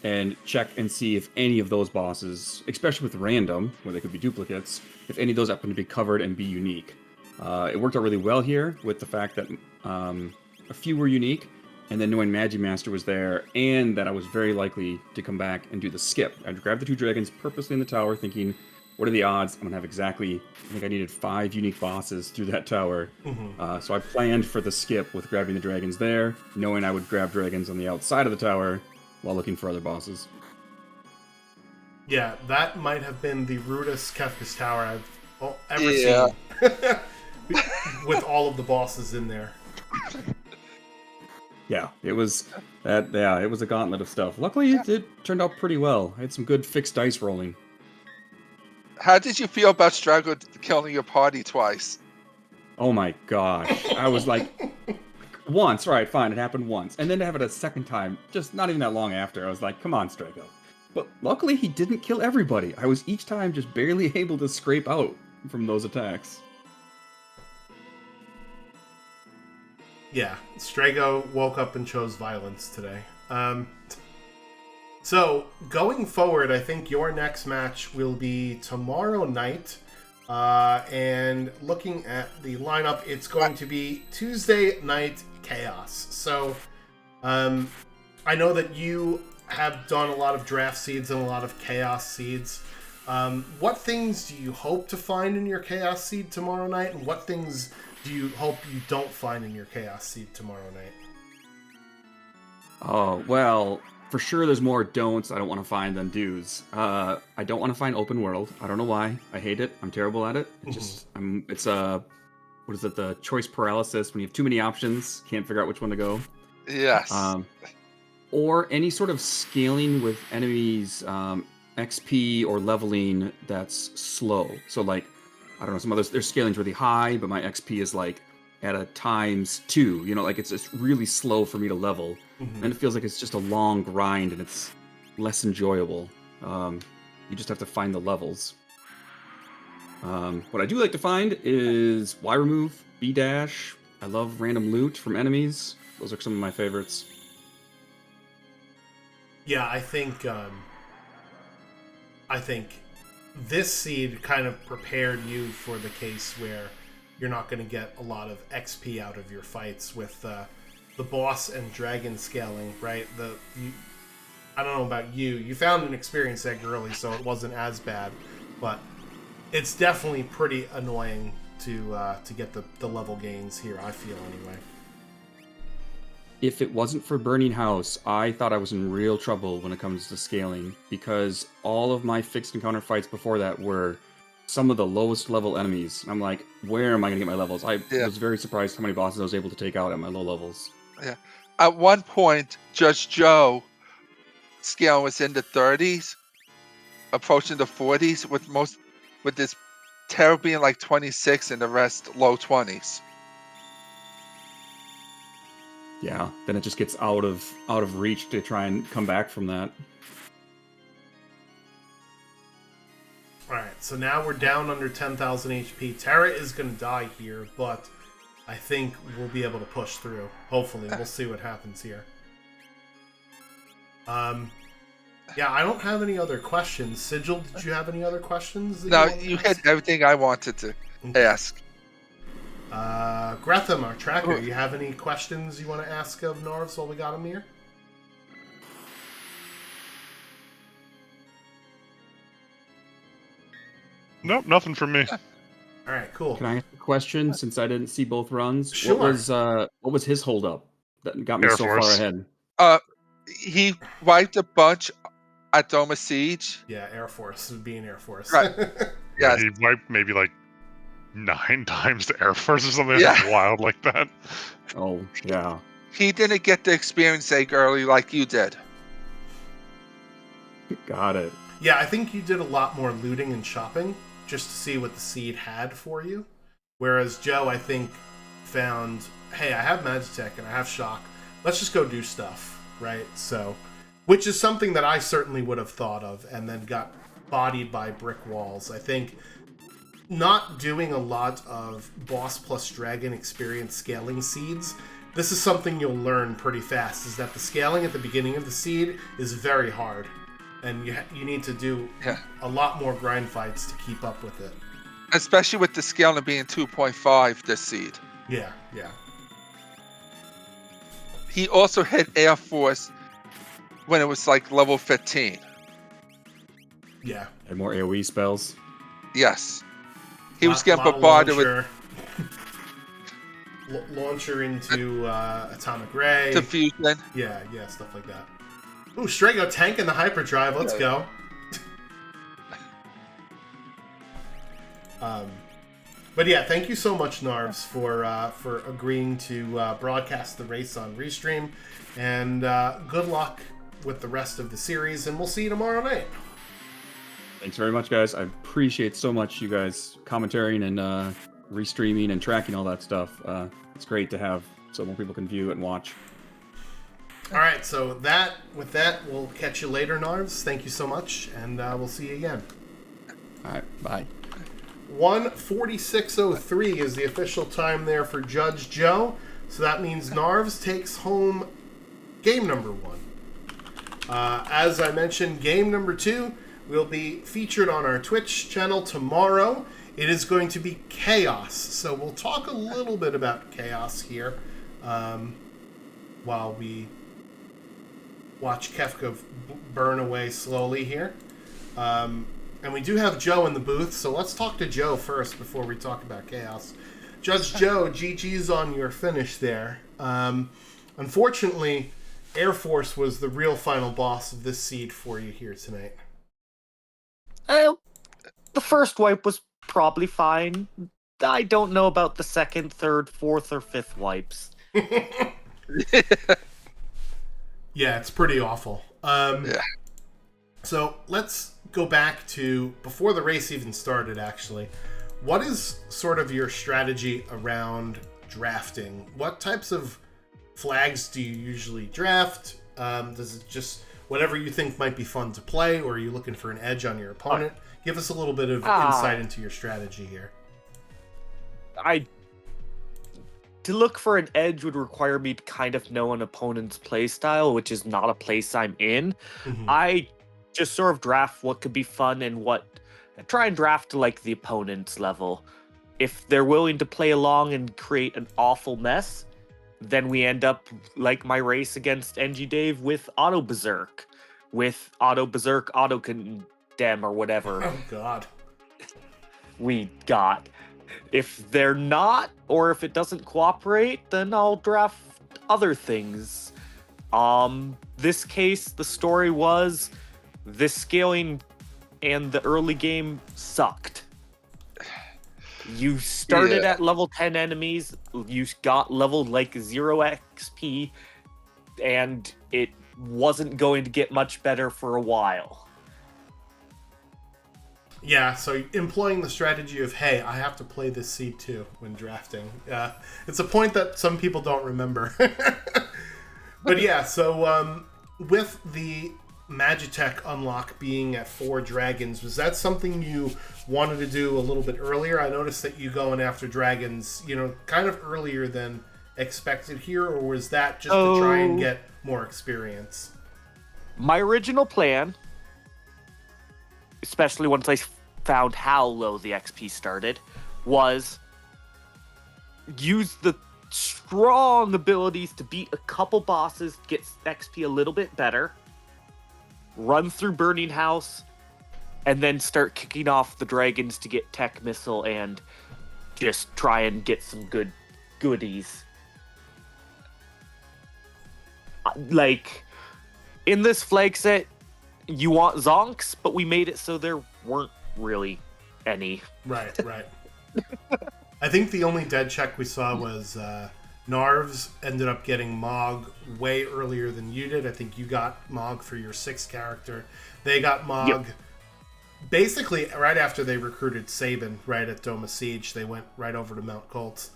And check and see if any of those bosses, especially with random, where they could be duplicates, if any of those happen to be covered and be unique. It worked out really well here with the fact that a few were unique, and then knowing Magimaster was there, and that I was very likely to come back and do the skip. I'd grab the 2 dragons purposely in the tower, thinking, what are the odds? I'm going to have exactly, I think I needed 5 unique bosses through that tower. So I planned for the skip with grabbing the dragons there, knowing I would grab dragons on the outside of the tower while looking for other bosses. Yeah, that might have been the rudest Kefka's Tower I've ever seen. With all of the bosses in there. Yeah, it was that. Yeah, it was a gauntlet of stuff. Luckily, it turned out pretty well. I had some good fixed dice rolling. How did you feel about Strago killing your party twice? Oh my gosh, I was like, once, right? Fine, it happened once, and then to have it a second time, just not even that long after, I was like, come on, Strago. But luckily, he didn't kill everybody. I was each time just barely able to scrape out from those attacks. Yeah, Strago woke up and chose violence today. So, going forward, I think your next match will be tomorrow night. And looking at the lineup, it's going to be Tuesday Night Chaos. So, I know that you have done a lot of draft seeds and a lot of chaos seeds. What things do you hope to find in your chaos seed tomorrow night, and what things do you hope you don't find in your chaos seed tomorrow night? Oh, well, for sure there's more don'ts I don't want to find than do's. I don't want to find open world. I don't know why. I hate it. I'm terrible at it. It's what is it, the choice paralysis, when you have too many options, can't figure out which one to go. Yes. Or any sort of scaling with enemies, XP or leveling that's slow. So like, I don't know, some others, their scaling's really high, but my XP is like at a ×2. You know, like it's just really slow for me to level. And it feels like it's just a long grind and it's less enjoyable. You just have to find the levels. What I do like to find is Y remove, B dash. I love random loot from enemies. Those are some of my favorites. Yeah, I think this seed kind of prepared you for the case where you're not going to get a lot of XP out of your fights with the boss and dragon scaling, right? I don't know about you. You found an experience egg early, so it wasn't as bad, but it's definitely pretty annoying to get the level gains here, I feel anyway. If it wasn't for Burning House, I thought I was in real trouble when it comes to scaling, because all of my fixed encounter fights before that were some of the lowest level enemies. I'm like, where am I going to get my levels? I was very surprised how many bosses I was able to take out at my low levels. Yeah. At one point, Judge Joe scale was in the 30s, approaching the 40s, with this Terror being like 26 and the rest low 20s. Yeah, then it just gets out of reach to try and come back from that. Alright, so now we're down under 10,000 HP. Terra is going to die here, but I think we'll be able to push through. Hopefully, we'll see what happens here. Yeah, I don't have any other questions. Sigil, did you have any other questions? No, you had everything I wanted to ask. Gretham, our tracker, you have any questions you want to ask of Norvs while we got him here? Nope, nothing from me. All right, cool. Can I ask a question since I didn't see both runs? Sure. What was his holdup that got me Air so Force. far ahead? He wiped a bunch at Doma Siege. Yeah, Air Force, being Air Force. Right. Yeah, Yes. he wiped maybe like 9 times the Air Force or something Yeah. wild like that. Oh, yeah. He didn't get the experience egg early like you did. Got it. Yeah, I think you did a lot more looting and shopping just to see what the seed had for you. Whereas Joe, I think, found, hey, I have Magitech and I have Shock. Let's just go do stuff, right? So, which is something that I certainly would have thought of and then got bodied by brick walls. I think not doing a lot of boss plus dragon experience scaling seeds, this is something you'll learn pretty fast, is that the scaling at the beginning of the seed is very hard. And you need to do a lot more grind fights to keep up with it. Especially with the scaling being 2.5 this seed. Yeah. He also hit Air Force when it was like level 15. Yeah. And more AoE spells. Yes. He was getting bombarded with... Launcher into Atomic Ray. Diffusion. Yeah, stuff like that. Ooh, Strago tank in the hyperdrive. Let's go. But yeah, thank you so much, Narves, for agreeing to broadcast the race on Restream, and good luck with the rest of the series, and we'll see you tomorrow night. Thanks very much, guys. I appreciate so much you guys commentating and restreaming and tracking all that stuff. It's great to have so more people can view it and watch. All right, so with that, we'll catch you later, Narves. Thank you so much, and we'll see you again. All right, bye. 1:46:03 is the official time there for Judge Joe, so that means Narves takes home game number 1. As I mentioned, game number 2 will be featured on our Twitch channel tomorrow. It is going to be Chaos, so we'll talk a little bit about Chaos here while we watch Kefka burn away slowly here. And we do have Joe in the booth, so let's talk to Joe first before we talk about Chaos. Judge Joe, GG's on your finish there. Unfortunately, Air Force was the real final boss of this seed for you here tonight. The first wipe was probably fine. I don't know about the second, third, fourth, or fifth wipes. Yeah, it's pretty awful. So let's go back to before the race even started, actually. What is sort of your strategy around drafting? What types of flags do you usually draft? Does it just whatever you think might be fun to play, or are you looking for an edge on your opponent? Give us a little bit of insight into your strategy here. To look for an edge would require me to kind of know an opponent's playstyle, which is not a place I'm in. Mm-hmm. I just sort of draft what could be fun and try and draft to like the opponent's level. If they're willing to play along and create an awful mess, then we end up like my race against NG Dave with Auto Berserk, Auto Condemn or whatever. Oh God. We got. If they're not, or if it doesn't cooperate, then I'll draft other things. This case, the story was this scaling and the early game sucked. You started at level 10 enemies, you got leveled like 0 XP, and it wasn't going to get much better for a while. Yeah, so employing the strategy of, hey, I have to play this seed too when drafting. It's a point that some people don't remember. But yeah, so with the Magitech unlock being at 4 dragons, was that something you wanted to do a little bit earlier? I noticed that you going after dragons, kind of earlier than expected here, or was that just to try and get more experience? My original plan, especially once I found how low the XP started, was use the strong abilities to beat a couple bosses, get XP a little bit better, run through Burning House, and then start kicking off the dragons to get Tech Missile and just try and get some good goodies. Like, in this flag set, you want zonks, but we made it so there weren't really any. Right. I think the only dead check we saw was Narves ended up getting Mog way earlier than you did. I think you got Mog for your 6th character. They got Mog basically right after they recruited Sabin, right at Doma Siege. They went right over to Mount Colts.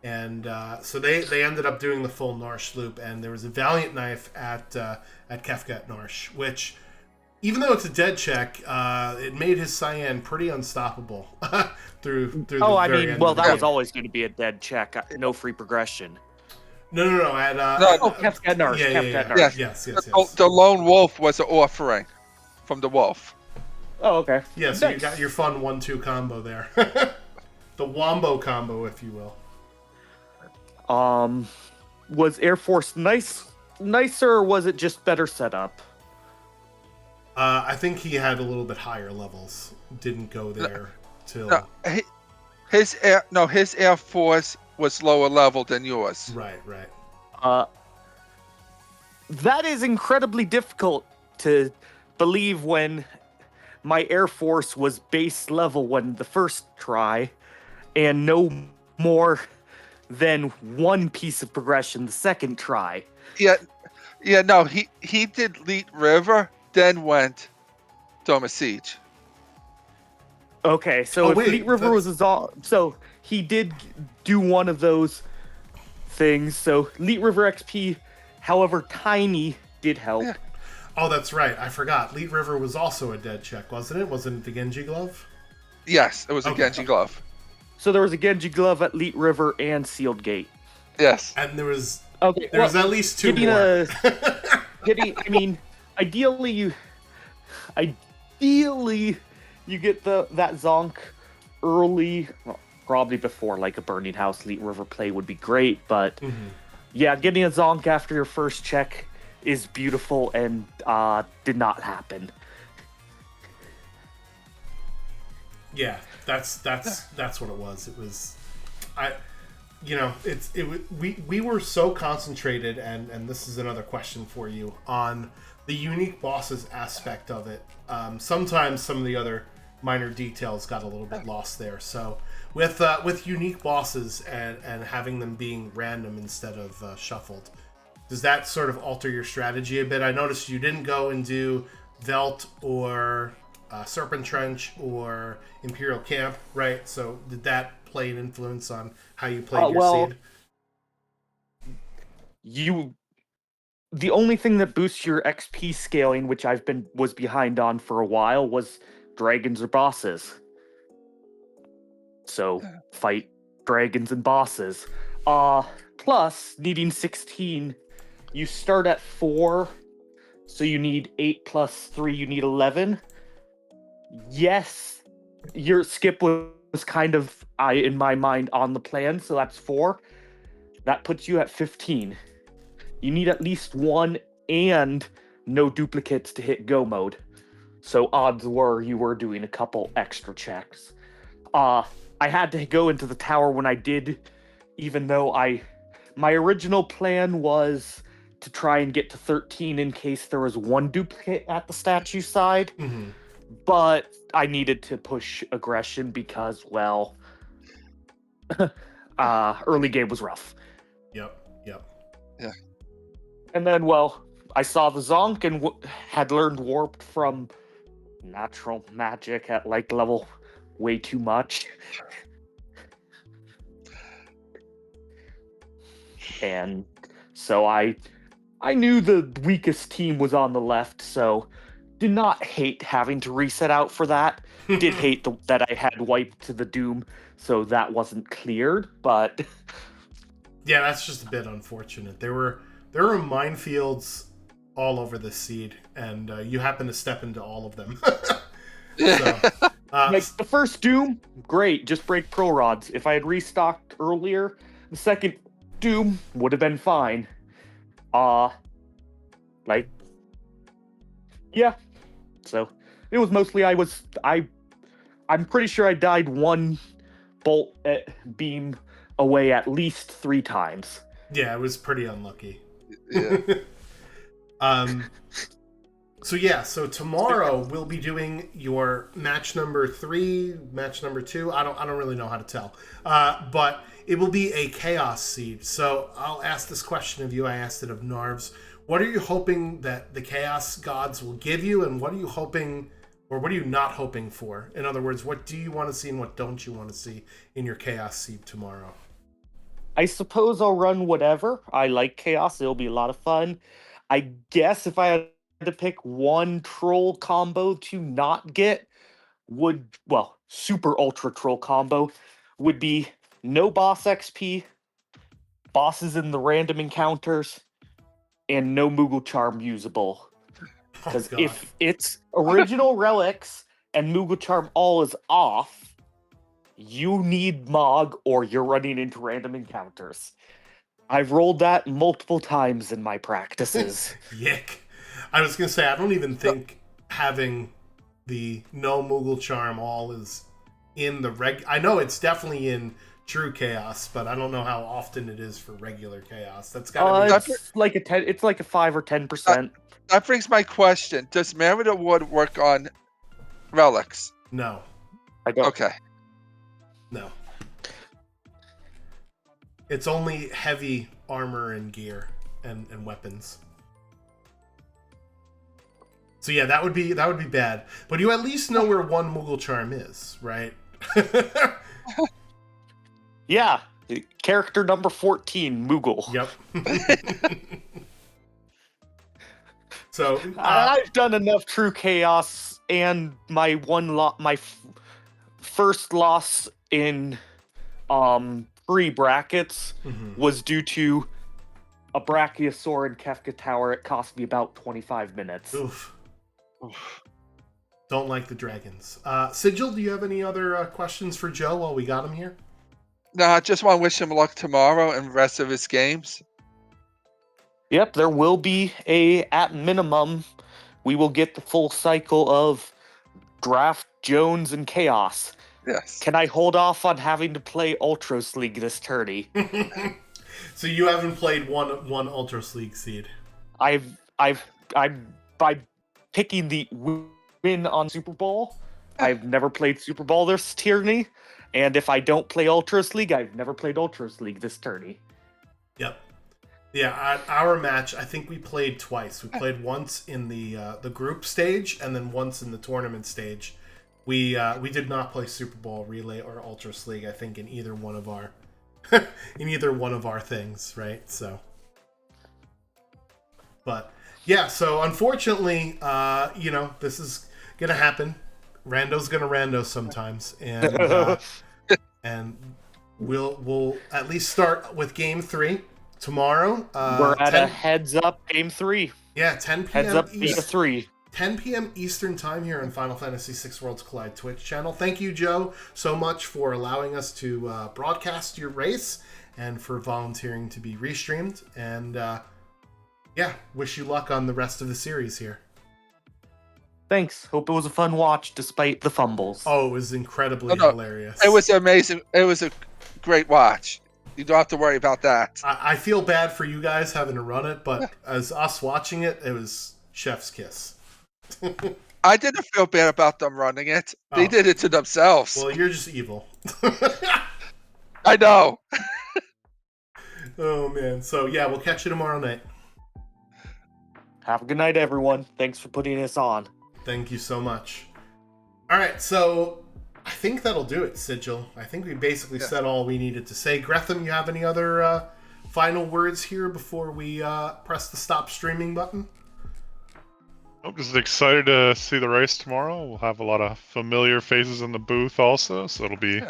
And so they ended up doing the full Narsh loop. And there was a Valiant Knife at Kefka at Narsh, which, even though it's a dead check, it made his Cyan pretty unstoppable through the very end of the that game. was always going to be a dead check. No free progression. No. Kefka at Narsh. Kefka at Narsh. Yes. The lone wolf was an offering from the wolf. Oh, okay. Yeah, so Nice. you got your fun 1-2 combo there. The Wombo combo, if you will. Was Air Force nicer, or was it just better set up? I think he had a little bit higher levels. Didn't go there till... No, his Air Force was lower level than yours. Right. That is incredibly difficult to believe when my Air Force was base level when the first try, and no more than one piece of progression the second try. No, he did Leet River, then went Doma Siege. Okay, so if Leet River was so he did do one of those things. So Leet River XP, however tiny, did help. Yeah. Oh, that's right. I forgot. Leet River was also a dead check, wasn't it? Wasn't it the Genji Glove? Yes, it was a Genji Glove. So there was a Genji Glove at Leet River and Sealed Gate. Yes. And there was there was at least 2 more. Ideally you get that Zonk early, well, probably before like a Burning House Leet River play would be great, but yeah, getting a Zonk after your first check is beautiful and did not happen. Yeah, that's what it was. It was, we were so concentrated, and this is another question for you on the unique bosses aspect of it. Sometimes some of the other minor details got a little bit lost there. So with unique bosses and having them being random instead of shuffled, does that sort of alter your strategy a bit? I noticed you didn't go and do Velt or Serpent Trench or Imperial Camp, right? So did that play an influence on how you played your seed? The only thing that boosts your XP scaling, which was behind on for a while, was dragons or bosses. So fight dragons and bosses. Plus, needing 16, you start at 4, so you need 8 plus 3, you need 11. Yes, your skip was kind of, in my mind, on the plan, so that's 4. That puts you at 15. You need at least 1 and no duplicates to hit go mode. So odds were you were doing a couple extra checks. I had to go into the tower when I did, even though my original plan was to try and get to 13 in case there was 1 duplicate at the statue side. Mm-hmm. But I needed to push aggression because, well, early game was rough. Yep. Yeah. And then, well, I saw the Zonk and had learned Warped from Natural Magic at, like, level way too much. And so I knew the weakest team was on the left, so did not hate having to reset out for that. Did hate that I had wiped to the Doom, so that wasn't cleared, but... Yeah, that's just a bit unfortunate. There were minefields all over the seed, and you happen to step into all of them. So, like, the first Doom, great, just break pro rods. If I had restocked earlier, the second Doom would have been fine. Yeah. So, it was mostly I'm pretty sure I died 1 bolt beam away at least 3 times. Yeah, it was pretty unlucky. Yeah. So tomorrow we'll be doing your match number 3, match number 2. I don't really know how to tell, but it will be a chaos seed. So I'll ask this question of you. I asked it of Narves. What are you hoping that the chaos gods will give you, and what are you hoping, or what are you not hoping for? In other words, what do you want to see and what don't you want to see in your chaos seed tomorrow? I suppose I'll run whatever. I like chaos. It'll be a lot of fun. I guess if I had to pick one troll combo to not get, super ultra troll combo would be no boss XP, bosses in the random encounters, and no Moogle Charm usable. Because if it's original relics and Moogle Charm all is off, you need Mog or you're running into random encounters. I've rolled that multiple times in my practices. Yick. I was going to say, I don't even think having the no Moogle Charm all is in the I know it's definitely in True Chaos, but I don't know how often it is for regular Chaos. That's got to be... It's like a 10. It's like a 5 or 10%. That brings my question: does Merit Award work on relics? No. I don't. Okay. No. It's only heavy armor and gear and weapons. So yeah, that would be bad. But you at least know where one Moogle Charm is, right? Yeah, character number 14, Moogle. Yep. So I've done enough True Chaos, and my first loss in free brackets was due to a Brachiosaur in Kefka Tower. It cost me about 25 minutes. Oof. Don't like the dragons. Sigil, do you have any other questions for Joe while we got him here? No, I just want to wish him luck tomorrow and the rest of his games. Yep, there will be at minimum, we will get the full cycle of Draft, Jones, and Chaos. Yes. Can I hold off on having to play Ultros League this tourney? So you haven't played one Ultros League seed? I'm by picking the win on Super Bowl. I've never played Super Bowl this tourney, and if I don't play Ultros League, I've never played Ultros League this tourney. Yep. Yeah, our match, I think we played twice. We played once in the group stage and then once in the tournament stage. We did not play Super Bowl, Relay, or Ultros League. I think in either one of our things, right? So, but yeah. So unfortunately, this is gonna happen. Rando's gonna rando sometimes, and and we'll at least start with game 3. Tomorrow, we're at a heads up game 3. Yeah, 10 p.m. Heads up game 3. 10 p.m. Eastern time here on Final Fantasy VI Worlds Collide Twitch channel. Thank you, Joe, so much for allowing us to broadcast your race and for volunteering to be restreamed. And wish you luck on the rest of the series here. Thanks. Hope it was a fun watch despite the fumbles. Oh, it was incredibly hilarious. It was amazing. It was a great watch. You don't have to worry about that. I feel bad for you guys having to run it, but as us watching it, it was chef's kiss. I didn't feel bad about them running it. They did it to themselves. Well, you're just evil. I know. Oh, man. So, yeah, we'll catch you tomorrow night. Have a good night, everyone. Thanks for putting this on. Thank you so much. All right, so I think that'll do it, Sigil. I think we basically said all we needed to say. Gretham, you have any other final words here before we press the stop streaming button? I'm just excited to see the race tomorrow. We'll have a lot of familiar faces in the booth also, so it'll be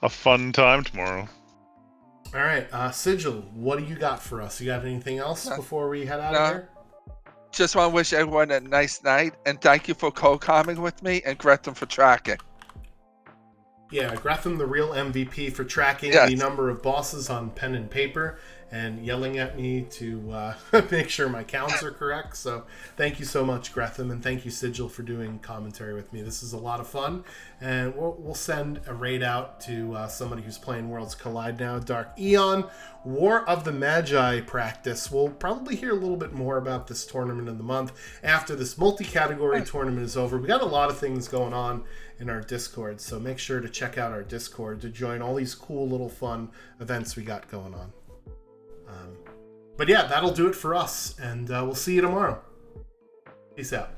a fun time tomorrow. All right, Sigil, what do you got for us? You got anything else before we head out of here? Just want to wish everyone a nice night, and thank you for co-comming with me, and Gretham for tracking. Yeah, Gretham, the real MVP for tracking the number of bosses on pen and paper, and yelling at me to make sure my counts are correct. So thank you so much, Gretham, and thank you, Sigil, for doing commentary with me. This is a lot of fun, and we'll send a raid out to somebody who's playing Worlds Collide now. Dark Eon, War of the Magi practice. We'll probably hear a little bit more about this tournament in the month after this multi-category tournament is over. We got a lot of things going on in our Discord, so make sure to check out our Discord to join all these cool little fun events we got going on. But yeah, that'll do it for us, and we'll see you tomorrow. Peace out.